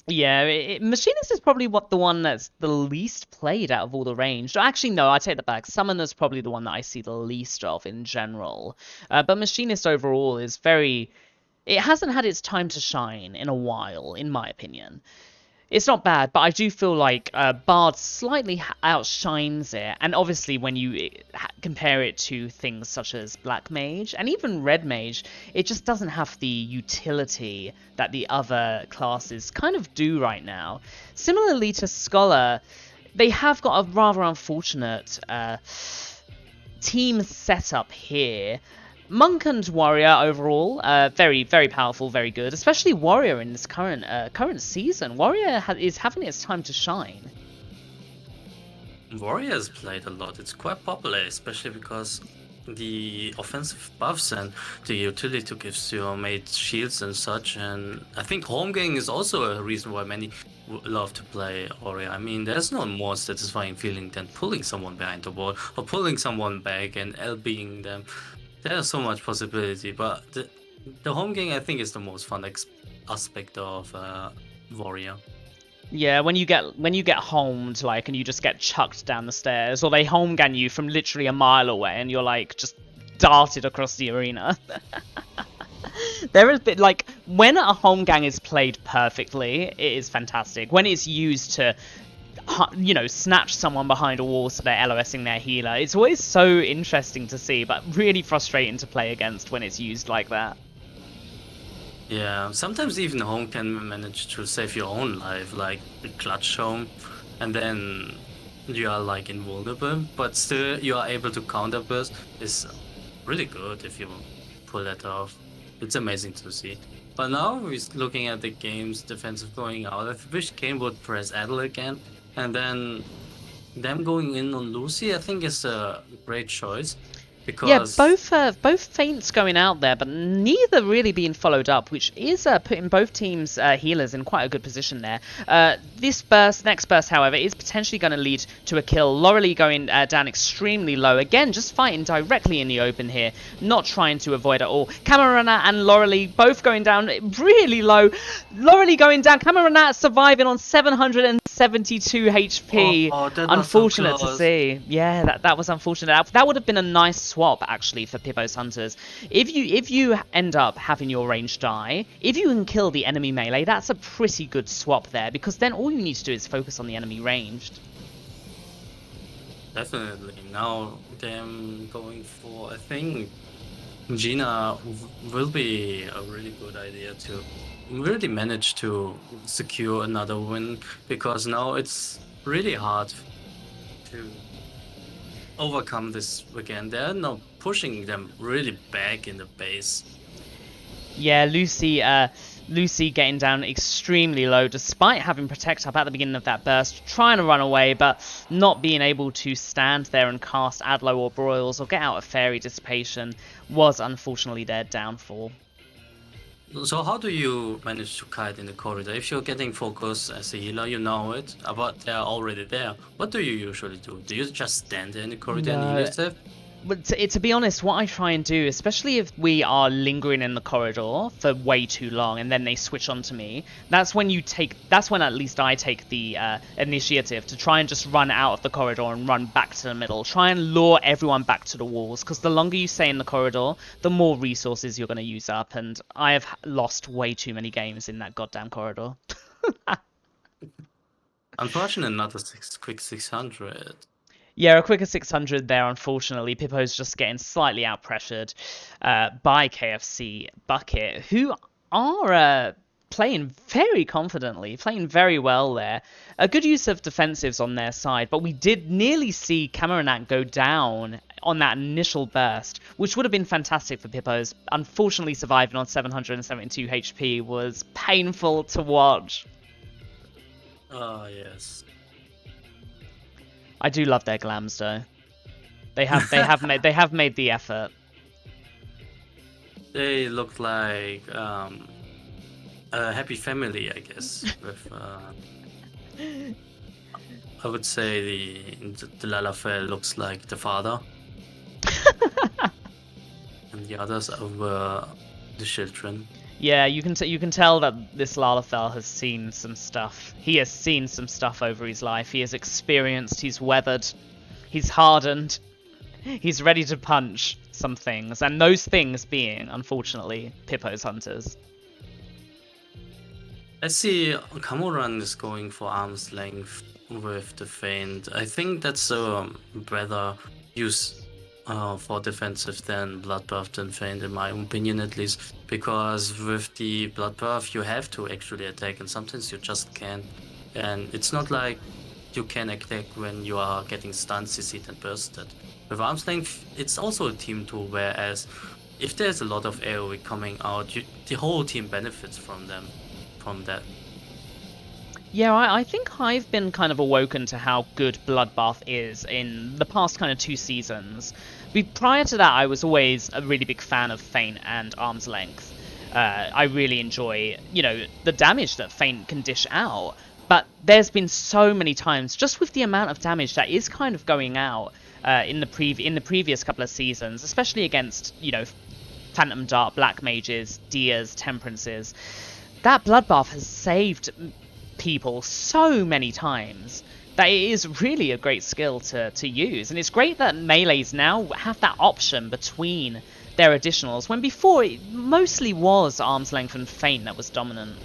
Yeah, Machinist is probably the one that's the least played out of all the ranged. Actually, no, I take that back. Summoner's probably the one that I see the least of in general. But Machinist overall is very... It hasn't had its time to shine in a while, in my opinion. It's not bad, but I do feel like Bard slightly outshines it. And obviously, when you compare it to things such as Black Mage and even Red Mage, it just doesn't have the utility that the other classes kind of do right now. Similarly to Scholar, they have got a rather unfortunate team setup here. Monk and Warrior overall, very, very powerful, very good. Especially Warrior in this current season. Warrior is having its time to shine. Warrior has played a lot. It's quite popular, especially because the offensive buffs and the utility to give your mate shields and such. And I think home gang is also a reason why many love to play Warrior. I mean, there's no more satisfying feeling than pulling someone behind the wall or pulling someone back and LBing them. There's so much possibility, but the home game I think is the most fun aspect of Warrior. Yeah, when you get homed, like, and you just get chucked down the stairs, or they home gang you from literally a mile away, and you're like just darted across the arena. There is a bit like when a home gang is played perfectly, it is fantastic. When it's used to snatch someone behind a wall so they're LOSing their healer. It's always so interesting to see, but really frustrating to play against when it's used like that. Yeah, sometimes even home can manage to save your own life, like a clutch home, and then you are like invulnerable, but still you are able to counter burst. Is really good if you pull that off. It's amazing to see. But now we're looking at the game's defensive going out. I wish Kane would press Adel again. And then them going in on Lucy, I think is a great choice. Because both feints going out there, but neither really being followed up, which is putting both teams' healers in quite a good position there. This next burst, however, is potentially going to lead to a kill. Lorelie going down extremely low. Again, just fighting directly in the open here, not trying to avoid at all. Camarana and Lorelie both going down really low. Lorelie going down, Camarana surviving on 772 HP. Unfortunate to see. Yeah, that was unfortunate. That would have been a nice swap actually for Pippo's Hunters. If you end up having your range die, if you can kill the enemy melee, that's a pretty good swap there, because then all you need to do is focus on the enemy ranged. Definitely. Now them going for, I think Gina will be a really good idea to really manage to secure another win, because now it's really hard to overcome this again. They're now pushing them really back in the base. Yeah, Lucy getting down extremely low despite having Protect up at the beginning of that burst, trying to run away, but not being able to stand there and cast Adlo or Broils or get out of Fairy Dissipation was unfortunately their downfall. So how do you manage to kite in the corridor? If you're getting focus as a healer, you know it, but they're already there. What do you usually do? Do you just stand there in the corridor and heal yourself? But to be honest, what I try and do, especially if we are lingering in the corridor for way too long and then they switch onto me, that's when at least I take the initiative to try and just run out of the corridor and run back to the middle. Try and lure everyone back to the walls, because the longer you stay in the corridor, the more resources you're going to use up, and I have lost way too many games in that goddamn corridor. Unfortunately, not a quick 600. Yeah, a quicker 600 there, unfortunately. Pippo's just getting slightly out-pressured by KFC Bucket, who are playing very confidently, playing very well there. A good use of defensives on their side, but we did nearly see Cameronac go down on that initial burst, which would have been fantastic for Pippo's. Unfortunately, surviving on 772 HP was painful to watch. Oh, yes. I do love their glams though. They have made the effort. They look like a happy family, I guess. With I would say the Lalafell looks like the father, and the others are the children. Yeah, you can tell that this Lalafell has seen some stuff. He has seen some stuff over his life. He has experienced, he's weathered, he's hardened, he's ready to punch some things, and those things being, unfortunately, Pippo's hunters. I see Cameron is going for arm's length with the feint. I think that's a better use for defensive than Bloodbath and feint, in my opinion at least, because with the Bloodbath you have to actually attack, and sometimes you just can't. And it's not like you can attack when you are getting stunned, CC'd and bursted. With arm's length, it's also a team tool, whereas if there's a lot of AoE coming out, the whole team benefits from that. Yeah, I think I've been kind of awoken to how good Bloodbath is in the past kind of 2 seasons. Prior to that, I was always a really big fan of feint and arm's length. I really enjoy, the damage that feint can dish out. But there's been so many times, just with the amount of damage that is kind of going out in the previous couple of seasons, especially against, Phantom Dart, Black Mages, Dias, Temperances, that Bloodbath has saved people so many times that it is really a great skill to use. And it's great that melees now have that option between their additionals, when before it mostly was arm's length and feint that was dominant.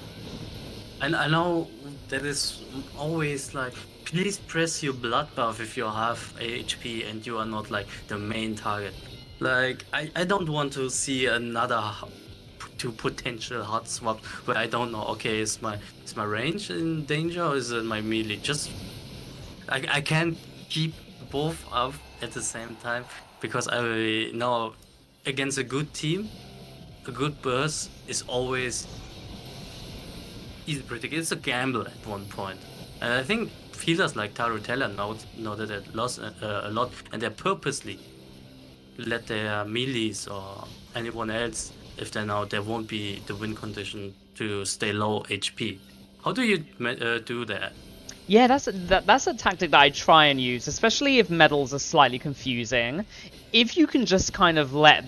And I know that is always like, please press your Bloodbath if you have HP and you are not like the main target. Like, I don't want to see another two potential hot swaps where I don't know, okay, is my range in danger or is it my melee? Just I can't keep both up at the same time, because I know against a good team, a good burst is always easy to predict. It's a gamble at one point. And I think healers like Tarutella know that they lost a lot, and they purposely let their melees or anyone else, if they know there won't be the win condition, to stay low HP. How do you do that? Yeah, that's a tactic that I try and use, especially if medals are slightly confusing. If you can just kind of let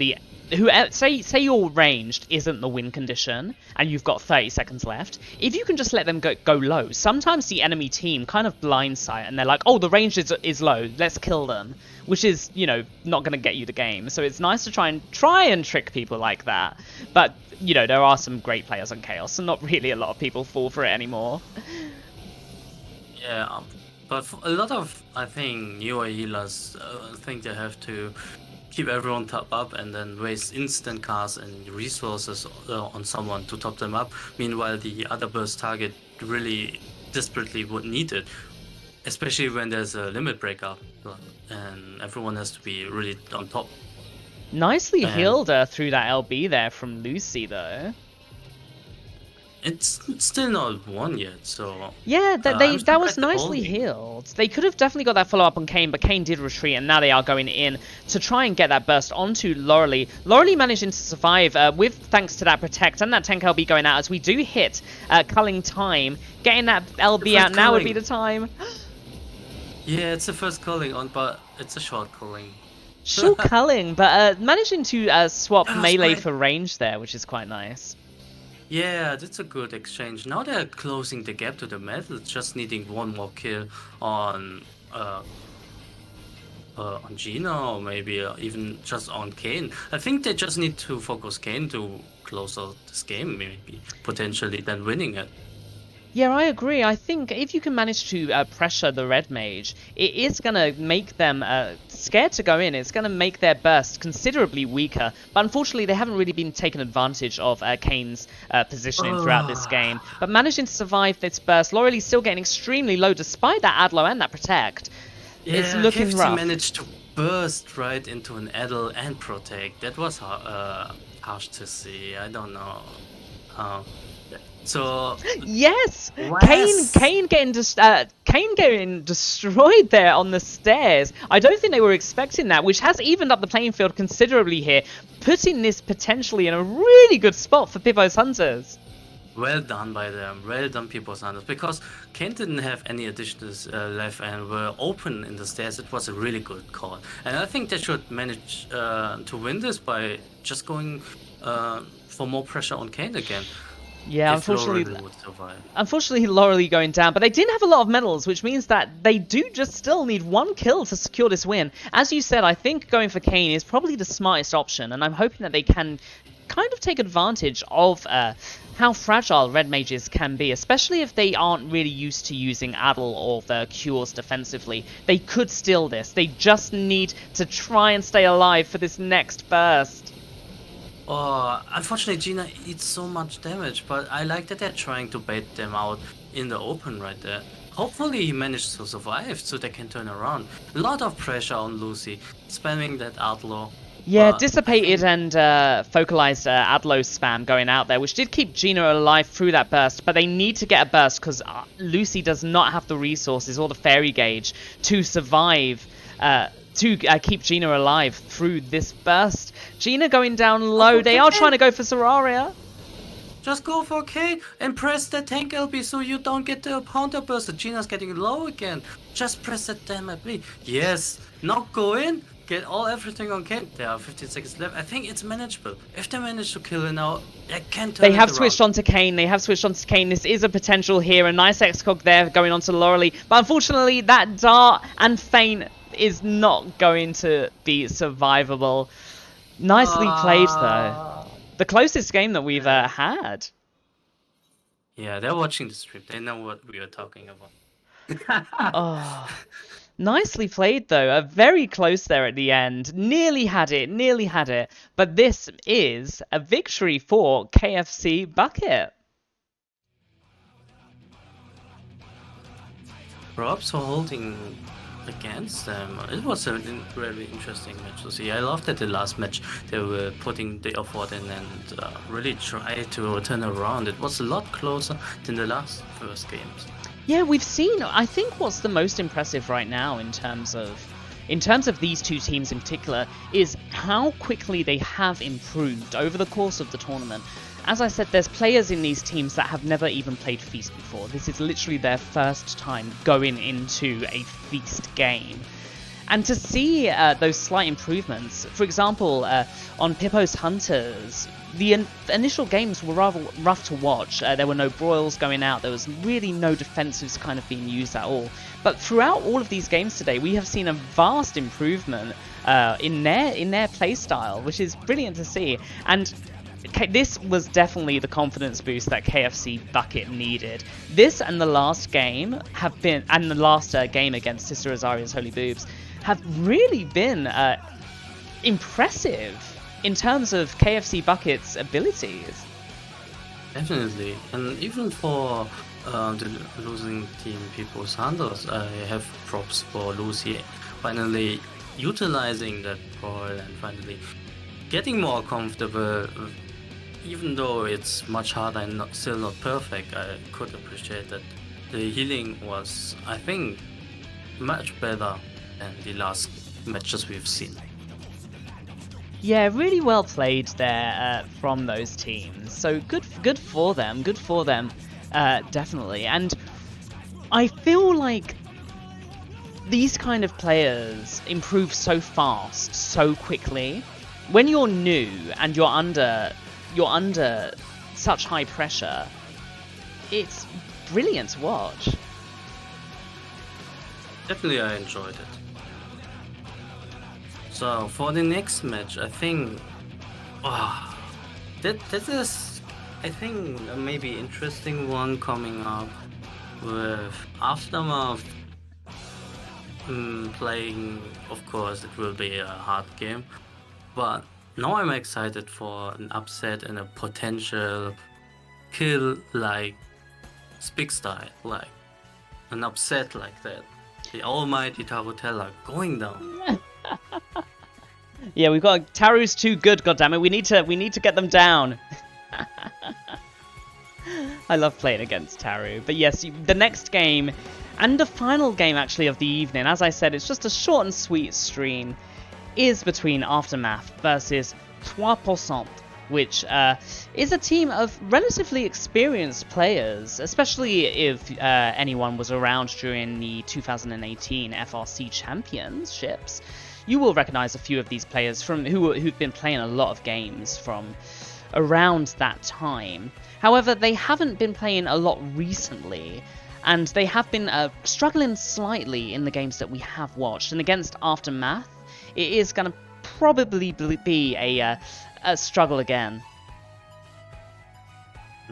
say your ranged isn't the win condition and you've got 30 seconds left, if you can just let them go low, sometimes the enemy team kind of blindsight and they're like, oh, the range is low, let's kill them, which is, not going to get you the game. So it's nice to try and trick people like that. But, there are some great players on Chaos, and not really a lot of people fall for it anymore. Yeah, but for a lot of, I think, newer healers think they have to keep everyone top up and then waste instant casts and resources on someone to top them up. Meanwhile, the other burst target really desperately would need it, especially when there's a limit breakup and everyone has to be really on top. Nicely healed through that LB there from Lucy, though. It's still not won yet, so... Yeah, that was nicely healed. They could have definitely got that follow-up on Kayn, but Kayn did retreat, and now they are going in to try and get that burst onto Laurelie. Laurelie managing to survive thanks to that Protect and that 10 LB going out, as we do hit culling time. Getting that LB out now would be the time. Yeah, it's the first culling on, but it's a short culling. Sure culling, but managing to swap That was melee great. for range there, which is quite nice. Yeah, that's a good exchange. Now they're closing the gap to the metal, just needing one more kill on Gina, or maybe even just on Kane. I think they just need to focus Kane to close out this game, maybe potentially then winning it. Yeah, I agree. I think if you can manage to pressure the red mage, it is going to make them scared to go in. It's going to make their burst considerably weaker. But unfortunately, they haven't really been taken advantage of Kane's positioning throughout this game. But managing to survive this burst, Loreley's still getting extremely low despite that Adlo and that Protect. Yeah, It's looking KFC rough. managed to burst right into an Adel and Protect. That was harsh to see. I don't know. So Yes, Wes. Kane getting destroyed there on the stairs. I don't think they were expecting that, which has evened up the playing field considerably here, putting this potentially in a really good spot for Pippo's Hunters. Well done by them. Well done, People Sanders. Because Kane didn't have any additions left and were open in the stairs. It was a really good call. And I think they should manage to win this by just going for more pressure on Kane again. Yeah, If Loreley would survive. unfortunately, Loreley going down, but they didn't have a lot of medals, which means that they do just still need one kill to secure this win. As you said, I think going for Kane is probably the smartest option, and I'm hoping that they can kind of take advantage of how fragile red mages can be, especially if they aren't really used to using Adel or the cures defensively. They could steal this. They just need to try and stay alive for this next burst. Oh, unfortunately, Gina eats so much damage, but I like that they're trying to bait them out in the open right there. Hopefully he managed to survive so they can turn around. A lot of pressure on Lucy, spamming that outlaw. Yeah, But dissipated and focalized Adlo spam going out there, which did keep Gina alive through that burst, but they need to get a burst because Lucy does not have the resources or the fairy gauge to survive, to keep Gina alive through this burst. Gina going down low. They are trying to go for Seraria. just go for K and press the tank LB so you don't get the counter burst. Gina's getting low again. Just press that damn LB. Yes, now go in. Get everything on K. There are 15 seconds left. I think it's manageable. If they manage to kill her now, they can turn They have it switched around. on to Kane. They have switched on to Kane. This is a potential here. A nice Excog there going on to Loreley. But unfortunately, that dart and feint is not going to be survivable. Nicely played, though. The closest game that we've had. Yeah, they're watching the stream. They know what we are talking about. Oh, nicely played, though. Very close there at the end. Nearly had it, nearly had it. But this is a victory for KFC Bucket. Props for holding against them. It was a very interesting match to see. I loved that the last match they were putting the effort in and really try to turn around. It was a lot closer than the last first games. Yeah, we've seen, I think what's the most impressive right now in terms of these two teams in particular is how quickly they have improved over the course of the tournament. As I said, there's players in these teams that have never even played Feast before. This is literally their first time going into a Feast game. And to see those slight improvements, for example, on Pippo's Hunters, the initial games were rather rough to watch. There were no broils going out. There was really no defensives kind of being used at all. But throughout all of these games today, we have seen a vast improvement in their playstyle, which is brilliant to see. And this was definitely the confidence boost that KFC Bucket needed. This and the last game have been, and the last game against Sister Azaria's Holy Boobs, have really been impressive in terms of KFC Bucket's abilities. Definitely, and even for the losing team People Sanders, I have props for Lucy finally utilizing that ball and finally getting more comfortable. Even though it's much harder and still not perfect, I could appreciate that the healing was, I think, much better than the last matches we've seen. Yeah, really well played there from those teams. So good for them. Good for them, definitely. And I feel like these kind of players improve so fast, so quickly. When you're new and you're under such high pressure, it's brilliant to watch. Definitely, I enjoyed it. So for the next match, I think, that is, I think, a maybe interesting one coming up with Aftermath playing. Of course, it will be a hard game, but now I'm excited for an upset and a potential kill like Speak style, like an upset like that. The almighty Tarotella going down. Yeah, we've got Taru's too good. Goddammit, we need to get them down. I love playing against Taru, but yes, the next game and the final game actually of the evening. As I said, it's just a short and sweet stream. Is between Aftermath versus 3%, which is a team of relatively experienced players, especially if anyone was around during the 2018 FRC Championships. You will recognize a few of these players from who've been playing a lot of games from around that time. However, they haven't been playing a lot recently, and they have been struggling slightly in the games that we have watched. And against Aftermath, it is going to probably be a struggle again.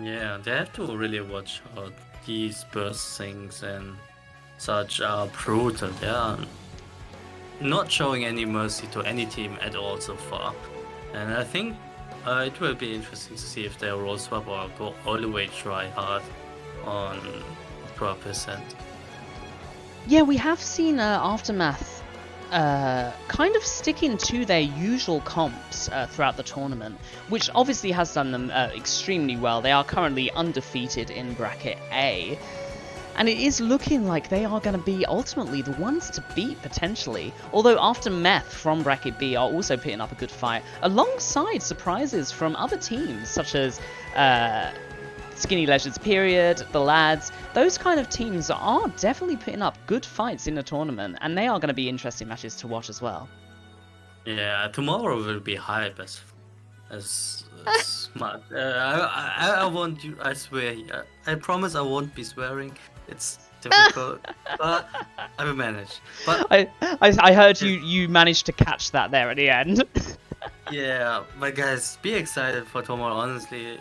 Yeah, they have to really watch out. These burst things and such are brutal. They are not showing any mercy to any team at all so far. And I think it will be interesting to see if they roll swap or go all the way try hard on 12%. Yeah, we have seen Aftermath kind of sticking to their usual comps throughout the tournament, which obviously has done them extremely well. They are currently undefeated in Bracket A, and it is looking like they are going to be ultimately the ones to beat, potentially. Although Aftermath from Bracket B are also putting up a good fight, alongside surprises from other teams, such as Skinny Legends Period, the Lads. Those kind of teams are definitely putting up good fights in the tournament, and they are going to be interesting matches to watch as well. Yeah, tomorrow will be hype as smart. I won't. I swear. I promise I won't be swearing. It's difficult, but I will manage. But I heard you managed to catch that there at the end. yeah, but guys, be excited for tomorrow. Honestly,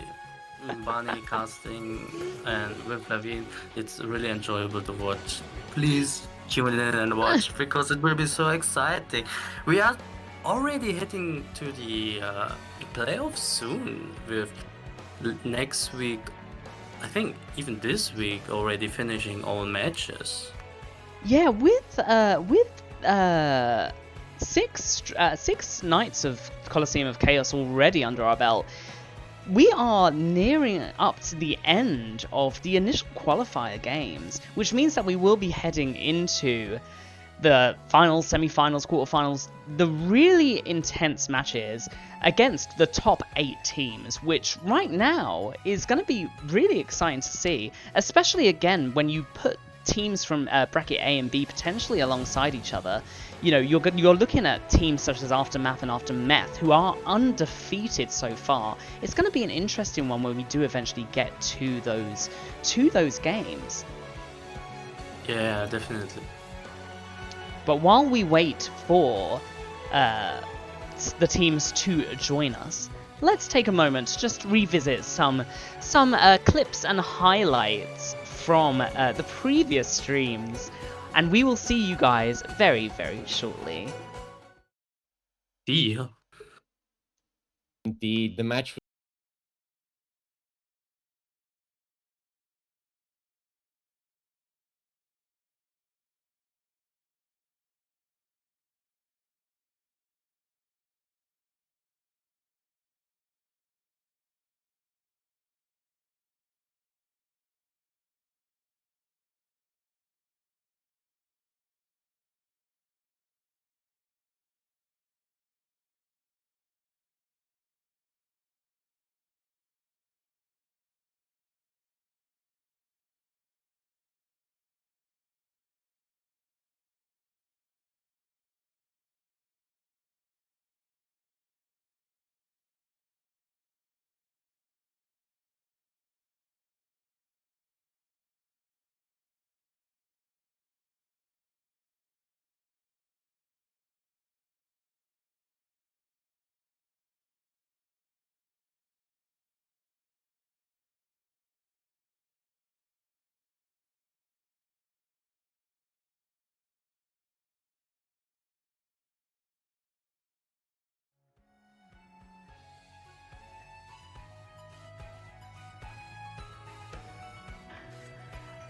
Barney casting and with Levine, it's really enjoyable to watch. Please tune in and watch because it will be so exciting. We are already heading to the playoffs soon with next week. I think even this week already finishing all matches. Yeah, with 6 nights of Coliseum of Chaos already under our belt, we are nearing up to the end of the initial qualifier games, which means that we will be heading into the finals, semi-finals, quarterfinals, the really intense matches against the top 8 teams, which right now is going to be really exciting to see, especially again when you put teams from bracket A and B potentially alongside each other. You know, you're looking at teams such as Aftermath and Aftermath who are undefeated so far. It's going to be an interesting one when we do eventually get to those games. Yeah, definitely. But while we wait for the teams to join us, let's take a moment to just revisit some clips and highlights from the previous streams, and we will see you guys very, very shortly. Yeah. The match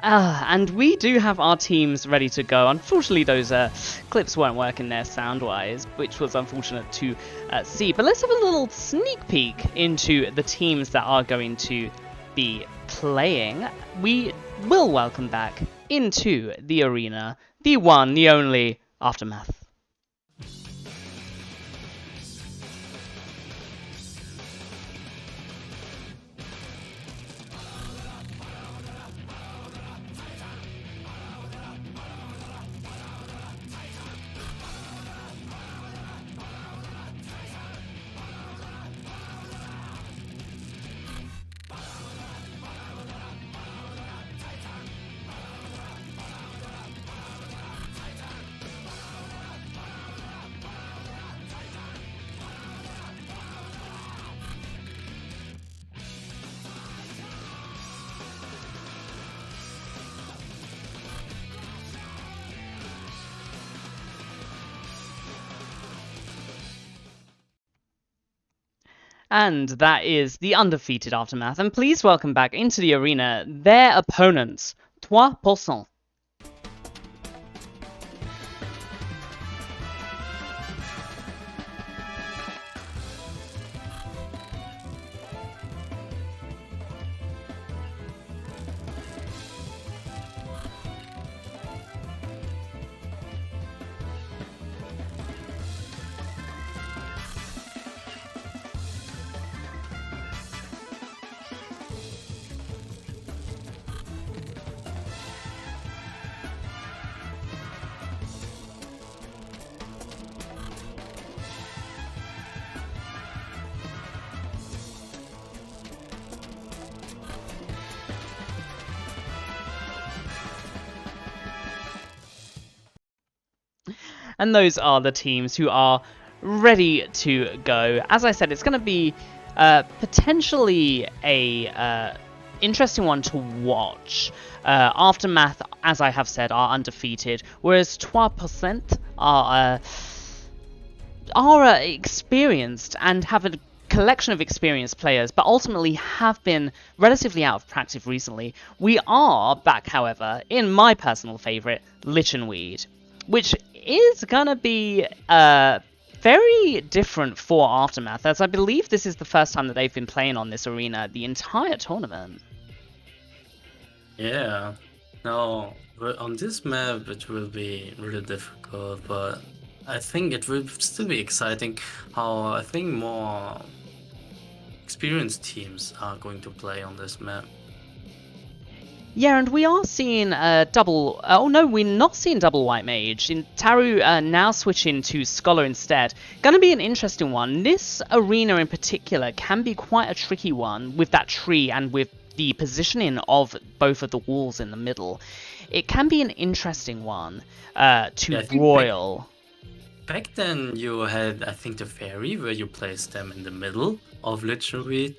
And we do have our teams ready to go. Unfortunately, those clips weren't working there sound-wise, which was unfortunate to see. But let's have a little sneak peek into the teams that are going to be playing. We will welcome back into the arena the one, the only Aftermath. And that is the undefeated Aftermath. And please welcome back into the arena their opponents, 3%. And those are the teams who are ready to go. As I said, it's going to be potentially a interesting one to watch. Aftermath, as I have said, are undefeated, whereas 3% are experienced and have a collection of experienced players, but ultimately have been relatively out of practice recently. We are back, however, in my personal favourite, Lich and Weed, which is gonna be very different for Aftermath, as I believe this is the first time that they've been playing on this arena the entire tournament. Yeah, no, on this map it will be really difficult, but I think it will still be exciting how I think more experienced teams are going to play on this map. Yeah, and we are seeing double... Oh no, we're not seeing double White Mage. Taru now switching to Scholar instead. Gonna be an interesting one. This arena in particular can be quite a tricky one with that tree and with the positioning of both of the walls in the middle. It can be an interesting one to broil. Back then you had, I think, the Fairy, where you placed them in the middle of Lich and Weed.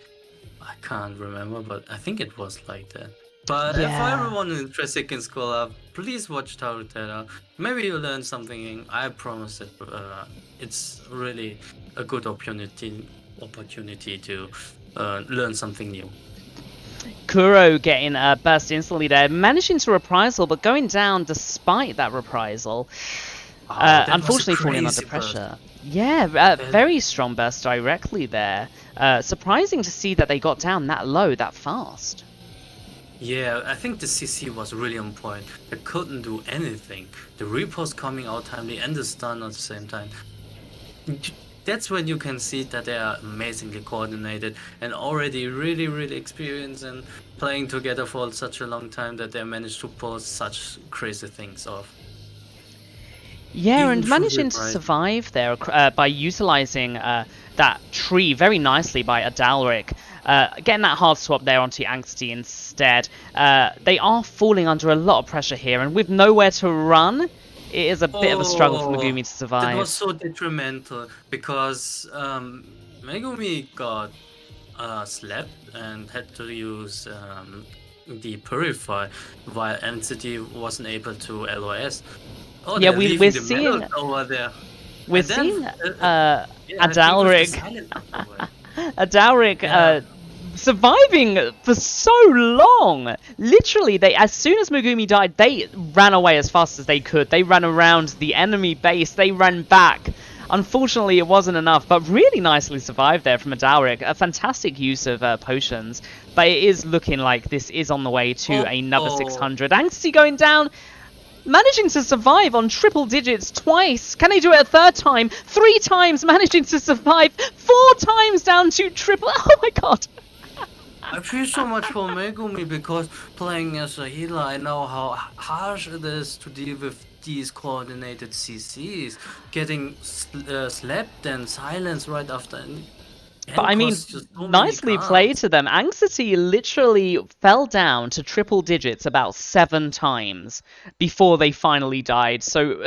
I can't remember, but I think it was like that. But for everyone interested in Scholar, please watch Tarutera. Maybe you'll learn something. I promise it. It's really a good opportunity to learn something new. Kuro getting burst instantly there, managing to reprisal, but going down despite that reprisal. Unfortunately falling under pressure. Burst. Yeah, very strong burst directly there. Surprising to see that they got down that low, that fast. Yeah, I think the CC was really on point. They couldn't do anything. The riposte coming out timely and the stun at the same time. That's when you can see that they are amazingly coordinated and already really experienced and playing together for such a long time that they managed to pull such crazy things off. Yeah, and managing to survive there by utilizing that tree very nicely by Adalric. Getting that hard swap there onto Angsty instead. They are falling under a lot of pressure here, and with nowhere to run, it is a bit of a struggle for Megumi to survive. That was so detrimental, because Megumi got slapped and had to use the Purify, while Entity wasn't able to LOS. Oh, yeah, we're seeing over there. We're seeing Adalric. Adalric surviving for so long. Literally, as soon as Megumi died, they ran away as fast as they could. They ran around the enemy base. They ran back. Unfortunately, it wasn't enough, but really nicely survived there from Adalric. A fantastic use of potions, but it is looking like this is on the way to another 600. Angsty going down, managing to survive on triple digits twice. Can they do it a third time? 3 times, managing to survive. 4 times down to triple. Oh my god. I feel so much for Megumi because playing as a healer, I know how harsh it is to deal with these coordinated CCs, getting slapped and silenced right after. But I mean, nicely played to them. Anxiety literally fell down to triple digits about 7 times before they finally died. So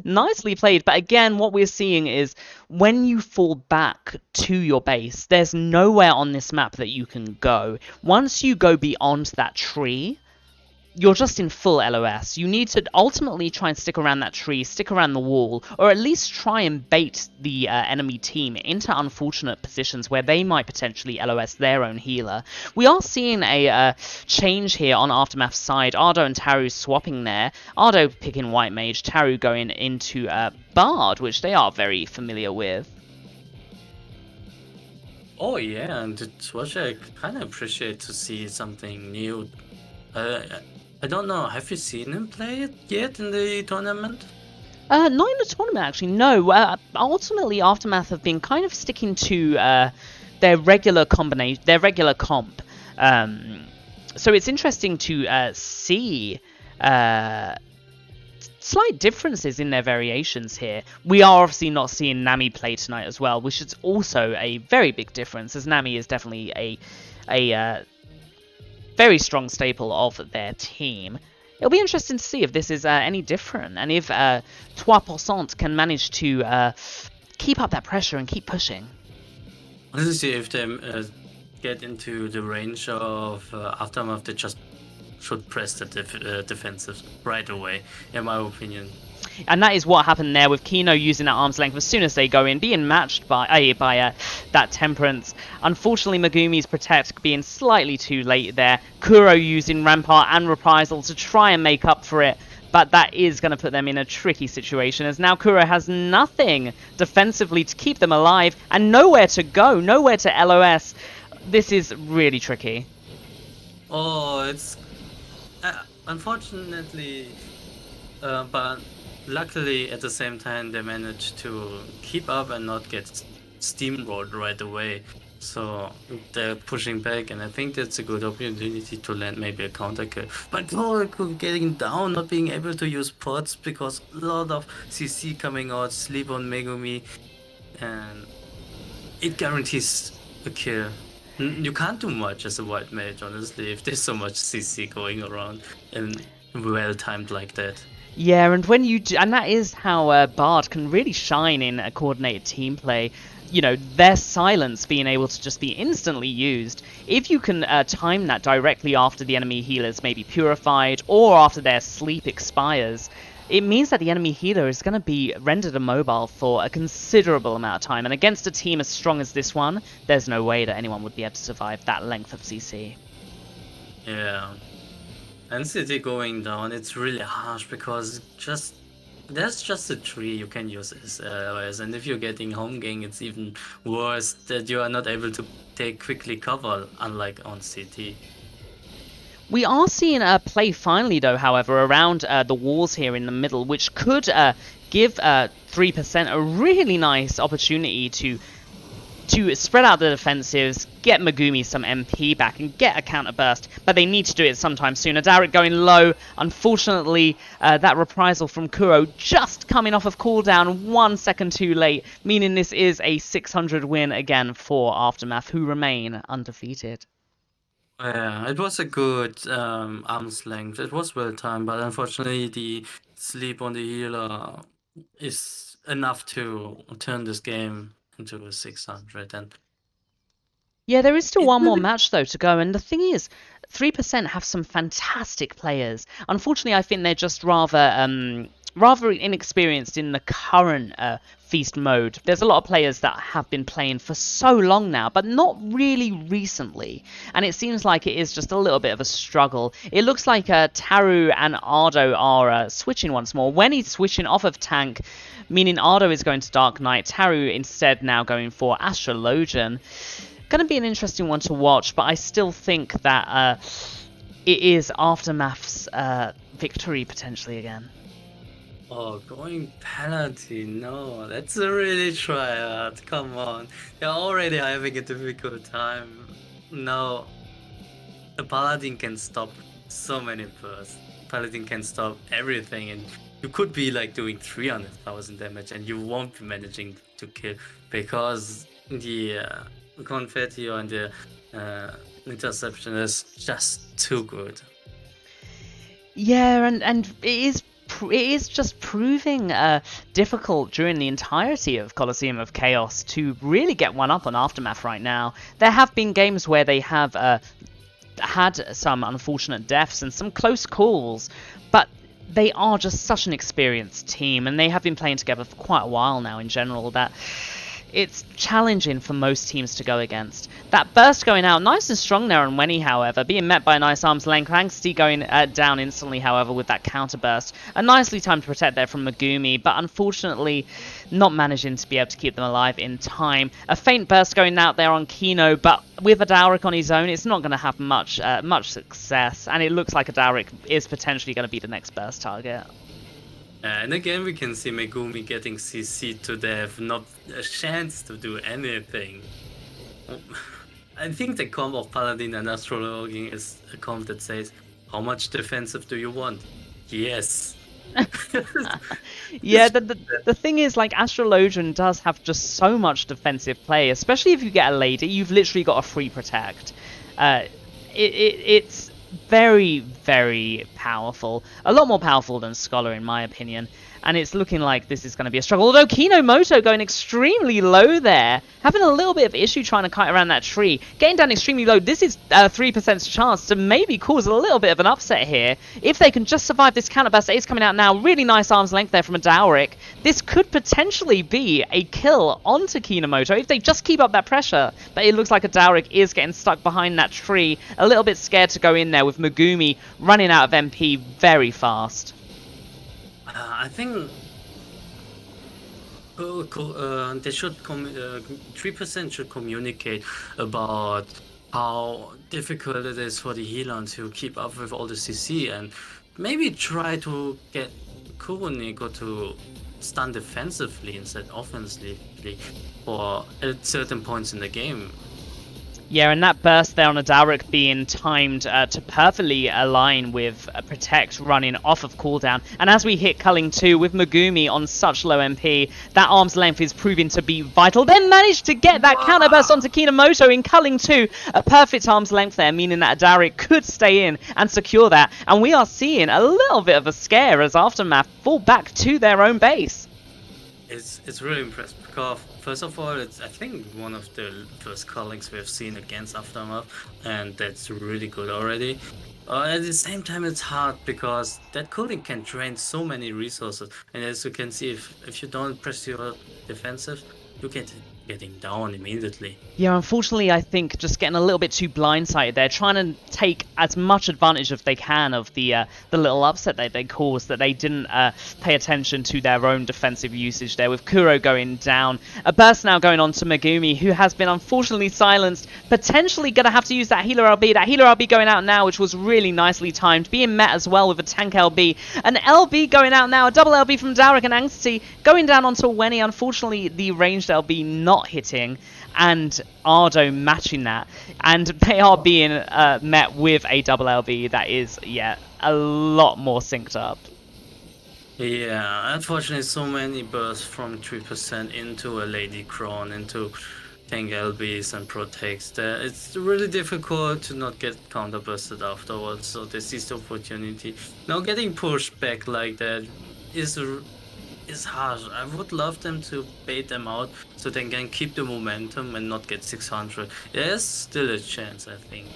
nicely played. But again, what we're seeing is when you fall back to your base, there's nowhere on this map that you can go. Once you go beyond that tree, you're just in full LOS. You need to ultimately try and stick around that tree, stick around the wall, or at least try and bait the enemy team into unfortunate positions where they might potentially LOS their own healer. We are seeing a change here on Aftermath's side. Ardo and Taru swapping there. Ardo picking White Mage, Taru going into Bard, which they are very familiar with. Oh yeah, and it was I kind of appreciate to see something new. I don't know, have you seen him play it yet in the tournament? Not in the tournament, actually, no. Ultimately, Aftermath have been kind of sticking to their regular combination, their regular comp. So it's interesting to see slight differences in their variations here. We are obviously not seeing Nami play tonight as well, which is also a very big difference, as Nami is definitely a very strong staple of their team. It'll be interesting to see if this is any different, and if 3% can manage to keep up that pressure and keep pushing. Let's see if they get into the range of Aftermath, they just should press the defensive right away, in my opinion. And that is what happened there with Kino using that arm's length as soon as they go in, being matched by that Temperance. Unfortunately, Megumi's Protect being slightly too late there. Kuro using Rampart and Reprisal to try and make up for it, but that is going to put them in a tricky situation, as now Kuro has nothing defensively to keep them alive and nowhere to go, nowhere to LOS. This is really tricky. Oh, it's unfortunately, but luckily at the same time they managed to keep up and not get steamrolled right away. So they're pushing back, and I think that's a good opportunity to land maybe a counter kill. But Goraku getting down, not being able to use pots because a lot of CC coming out, sleep on Megumi, and it guarantees a kill. You can't do much as a white mage, honestly, if there's so much CC going around and well timed like that. Yeah, and when you do, and that is how Bard can really shine in a coordinated team play. You know, their silence being able to just be instantly used. If you can time that directly after the enemy healers may be purified or after their sleep expires, it means that the enemy healer is going to be rendered immobile for a considerable amount of time. And against a team as strong as this one, there's no way that anyone would be able to survive that length of CC. Yeah. And city going down, it's really harsh because there's just a tree you can use as LOS, and if you're getting home gang, it's even worse that you are not able to take quickly cover, unlike on CT. We are seeing a play finally, though, however, around the walls here in the middle, which could give 3% a really nice opportunity to spread out the defensives, get Megumi some MP back, and get a counter burst, but they need to do it sometime sooner. Derek going low. Unfortunately, that reprisal from Kuro just coming off of cooldown 1 second too late, meaning this is a 600 win again for Aftermath, who remain undefeated. Yeah, it was a good arm's length. It was well timed, but unfortunately the sleep on the healer is enough to turn this game into a 600. And yeah, there is still one more match, though, to go, and the thing is, 3% have some fantastic players. Unfortunately, I think they're just rather inexperienced in the current feast mode. There's a lot of players that have been playing for so long now, but not really recently. And it seems like it is just a little bit of a struggle. It looks like Taru and Ardo are switching once more. When he's switching off of tank, meaning Ardo is going to Dark Knight, Taru instead now going for Astrologian. Going to be an interesting one to watch, but I still think that it is Aftermath's victory potentially again. Oh, going Paladin, no, that's a really tryhard. Come on, you're already having a difficult time. No, a Paladin can stop so many bursts. Paladin can stop everything, and you could be like doing 300,000 damage, and you won't be managing to kill because the confetti on the interception is just too good. Yeah, and it is just proving difficult during the entirety of Coliseum of Chaos to really get one up on Aftermath right now. There have been games where they have had some unfortunate deaths and some close calls, but they are just such an experienced team, and they have been playing together for quite a while now in general, that it's challenging for most teams to go against. That burst going out, nice and strong there on Wenny, however, being met by a nice arm's length. Angsty going down instantly, however, with that counter burst. A nicely timed protect there from Megumi, but unfortunately not managing to be able to keep them alive in time. A faint burst going out there on Kino, but with a Dowrick on his own, it's not going to have much success, and it looks like a Dowrick is potentially going to be the next burst target. And again, we can see Megumi getting CC'd to death, not a chance to do anything. I think the comp of Paladin and Astrologian is a comp that says, how much defensive do you want? Yes. Yeah, the thing is, like, Astrologian does have just so much defensive play, especially if you get a lady. You've literally got a free protect. It's very, very powerful. A lot more powerful than Scholar, in my opinion. And it's looking like this is going to be a struggle. Although Kinomoto going extremely low there. Having a little bit of issue trying to kite around that tree. Getting down extremely low. This is a 3% chance to maybe cause a little bit of an upset here. If they can just survive this counterburst that is coming out now. Really nice arm's length there from a Dowrick. This could potentially be a kill onto Kinomoto if they just keep up that pressure. But it looks like a Dowrick is getting stuck behind that tree. A little bit scared to go in there with Megumi running out of MP very fast. I think they should 3% should communicate about how difficult it is for the healer to keep up with all the CC, and maybe try to get Kuroneko to stun defensively instead offensively for at certain points in the game. Yeah, and that burst there on a Dowrick being timed to perfectly align with Protect running off of cooldown. And as we hit Culling 2 with Megumi on such low MP, that arm's length is proving to be vital. Then managed to get that counterburst onto Kinomoto in Culling 2. A perfect arm's length there, meaning that Dowrick could stay in and secure that. And we are seeing a little bit of a scare as Aftermath fall back to their own base. It's really impressive because, first of all, it's I think one of the first callings we have seen against Aftermath, and that's really good already. At the same time, it's hard because that calling can drain so many resources, and as you can see, if you don't press your defensive, you get getting down immediately. Yeah, unfortunately, I think just getting a little bit too blindsided there, trying to take as much advantage as they can of the little upset that they caused, that they didn't pay attention to their own defensive usage there, with Kuro going down. A burst now going on to Megumi, who has been unfortunately silenced, potentially going to have to use that healer LB. That healer LB going out now, which was really nicely timed, being met as well with a tank LB. An LB going out now, a double LB from Dowrick and Angsty, going down onto Wenny. Unfortunately, the ranged LB not hitting, and Ardo matching that, and they are being met with a double LB that is, yeah, a lot more synced up. Yeah, unfortunately, so many bursts from 3% into a Lady Crown, into tank LBs and protects that it's really difficult to not get counter bursted afterwards, so this is the opportunity. Now getting pushed back like that is harsh. I would love them to bait them out so they can keep the momentum and not get 600. There's still a chance, I think,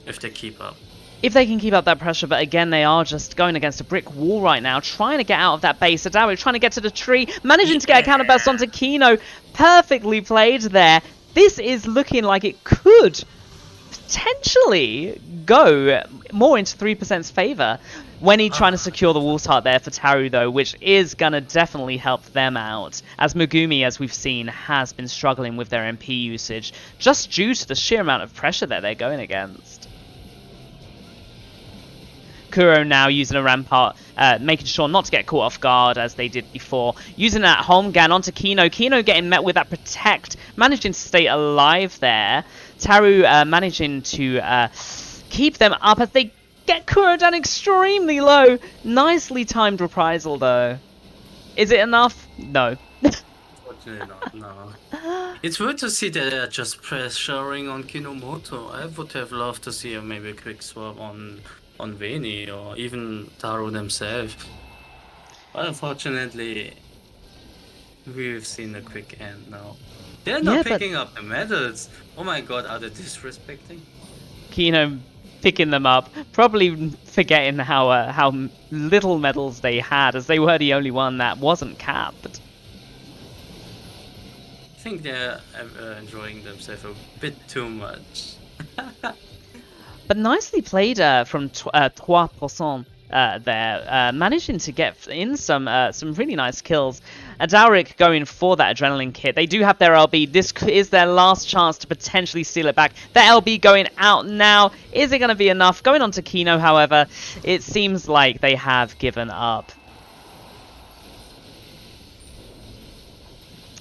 if they keep up. if they can keep up that pressure, but again, they are just going against a brick wall right now, trying to get out of that base. Adawi trying to get to the tree, managing to get a counterburst onto Kino. Perfectly played there. This is looking like it could potentially go more into 3%'s favour when he's trying to secure the Wolf's Heart there for Taru, though, which is going to definitely help them out, as Megumi, as we've seen, has been struggling with their MP usage, just due to the sheer amount of pressure that they're going against. Kuro now using a rampart, making sure not to get caught off guard as they did before. Using that Holmgan onto Kino. Kino getting met with that Protect, managing to stay alive there. Taru managing to keep them up as they get Kuro down extremely low. Nicely timed reprisal though. Is it enough? No. Unfortunately not, no. It's weird to see that they're just pressuring on Kinomoto. I would have loved to see maybe a quick swap on Veni or even Taro themselves. But unfortunately, we've seen a quick end now. They're not picking up the medals. Oh my god, are they disrespecting? Kino picking them up, probably forgetting how little medals they had, as they were the only one that wasn't capped. I think they're enjoying themselves a bit too much. But nicely played from 3% there, managing to get in some really nice kills. Adalric going for that adrenaline kit. They do have their LB. This is their last chance to potentially steal it back. The LB going out now. Is it going to be enough? Going on to Kino, however, it seems like they have given up.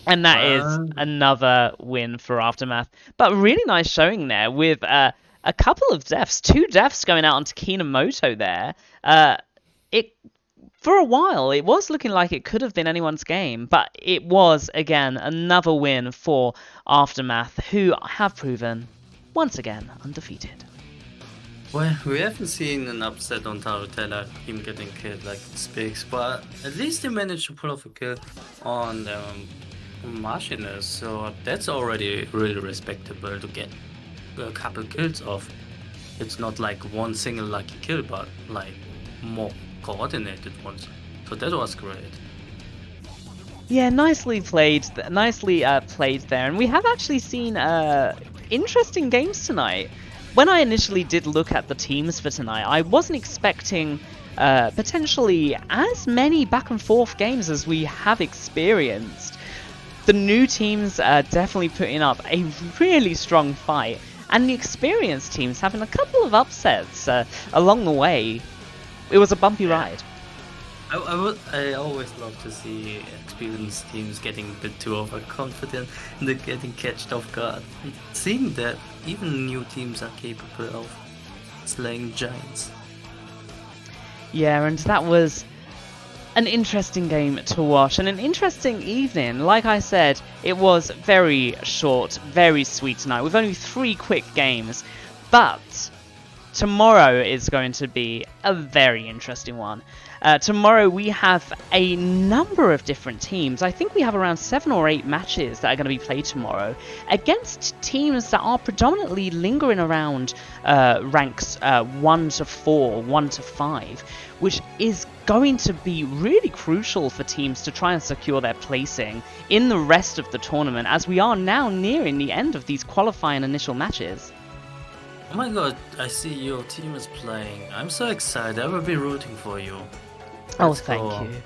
And that is another win for Aftermath. But really nice showing there with a couple of deaths. 2 deaths going out onto Kinomoto there. For a while, it was looking like it could have been anyone's game. But it was, again, another win for Aftermath, who have proven, once again, undefeated. Well, we haven't seen an upset on Tarotella, him getting killed like Spix, but at least he managed to pull off a kill on Martinez, so that's already really respectable to get a couple kills off. It's not like one single lucky kill, but like more coordinated ones. So that was great. Yeah, nicely played there, and we have actually seen interesting games tonight. When I initially did look at the teams for tonight, I wasn't expecting potentially as many back and forth games as we have experienced. The new teams are definitely putting up a really strong fight, and the experienced teams having a couple of upsets along the way. It was a bumpy ride. I always love to see experienced teams getting a bit too overconfident and they're getting catched off guard. Seeing that even new teams are capable of slaying giants. Yeah, and that was an interesting game to watch and an interesting evening. Like I said, it was very short, very sweet tonight with only 3 quick games. But tomorrow is going to be a very interesting one. Tomorrow we have a number of different teams. I think we have around 7 or 8 matches that are going to be played tomorrow against teams that are predominantly lingering around ranks 1 to 4, 1 to 5, which is going to be really crucial for teams to try and secure their placing in the rest of the tournament, as we are now nearing the end of these qualifying initial matches. Oh my god, I see your team is playing. I'm so excited. I will be rooting for you. Oh, thank you.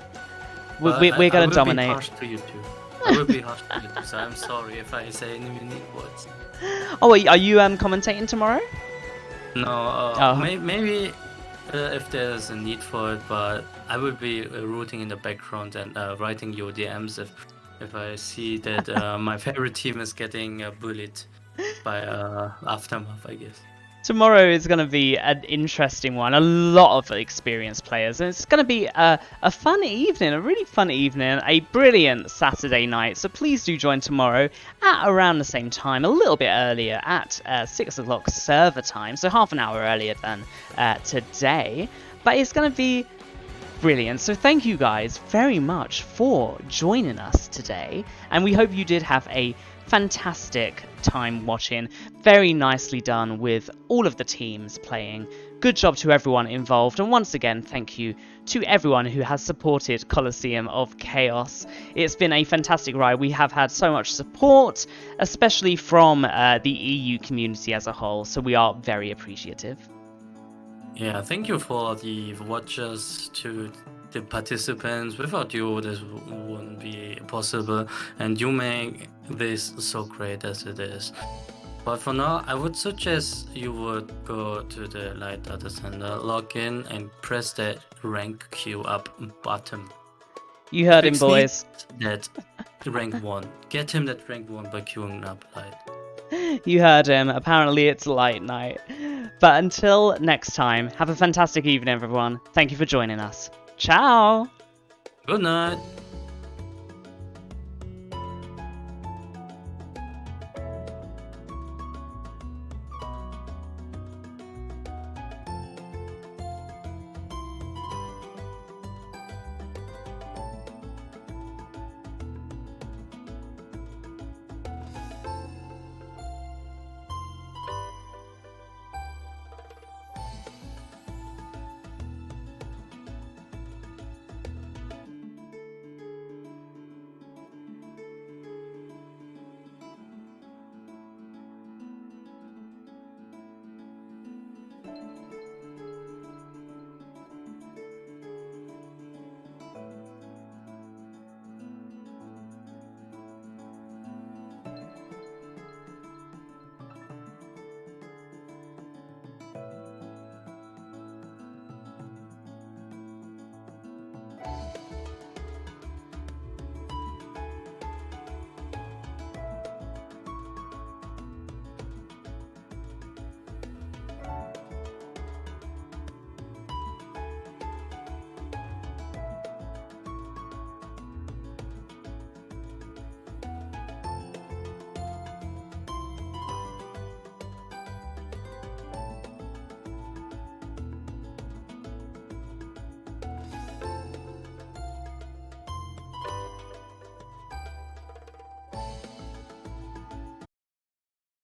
We're going to dominate. I will be harsh to you too. I will be harsh to you too, so I'm sorry if I say any unique words. Oh, are you commentating tomorrow? No, maybe if there's a need for it, but I will be rooting in the background and writing your DMs if I see that my favorite team is getting bullied by Aftermath, I guess. Tomorrow is going to be an interesting one. A lot of experienced players. And it's going to be a fun evening, a really fun evening, a brilliant Saturday night. So please do join tomorrow at around the same time, a little bit earlier at 6 o'clock server time. So half an hour earlier than today. But it's going to be brilliant. So thank you guys very much for joining us today. And we hope you did have a fantastic time watching. Very nicely done with all of the teams playing Good job to everyone involved, and once again, thank you to everyone who has supported Coliseum of Chaos. It's been a fantastic ride. We have had so much support, especially from the EU community as a whole, so we are very appreciative. Yeah, thank you for the watchers, to the participants. Without you, this wouldn't be possible, and you make this so great as it is. But for now, I would suggest you would go to the Light Data Center, log in, and press that rank queue up button. You heard him, Fix boys. That rank 1. Get him that rank 1 by queuing up Light. You heard him. Apparently it's light night. But until next time, have a fantastic evening, everyone. Thank you for joining us. Ciao! Good night.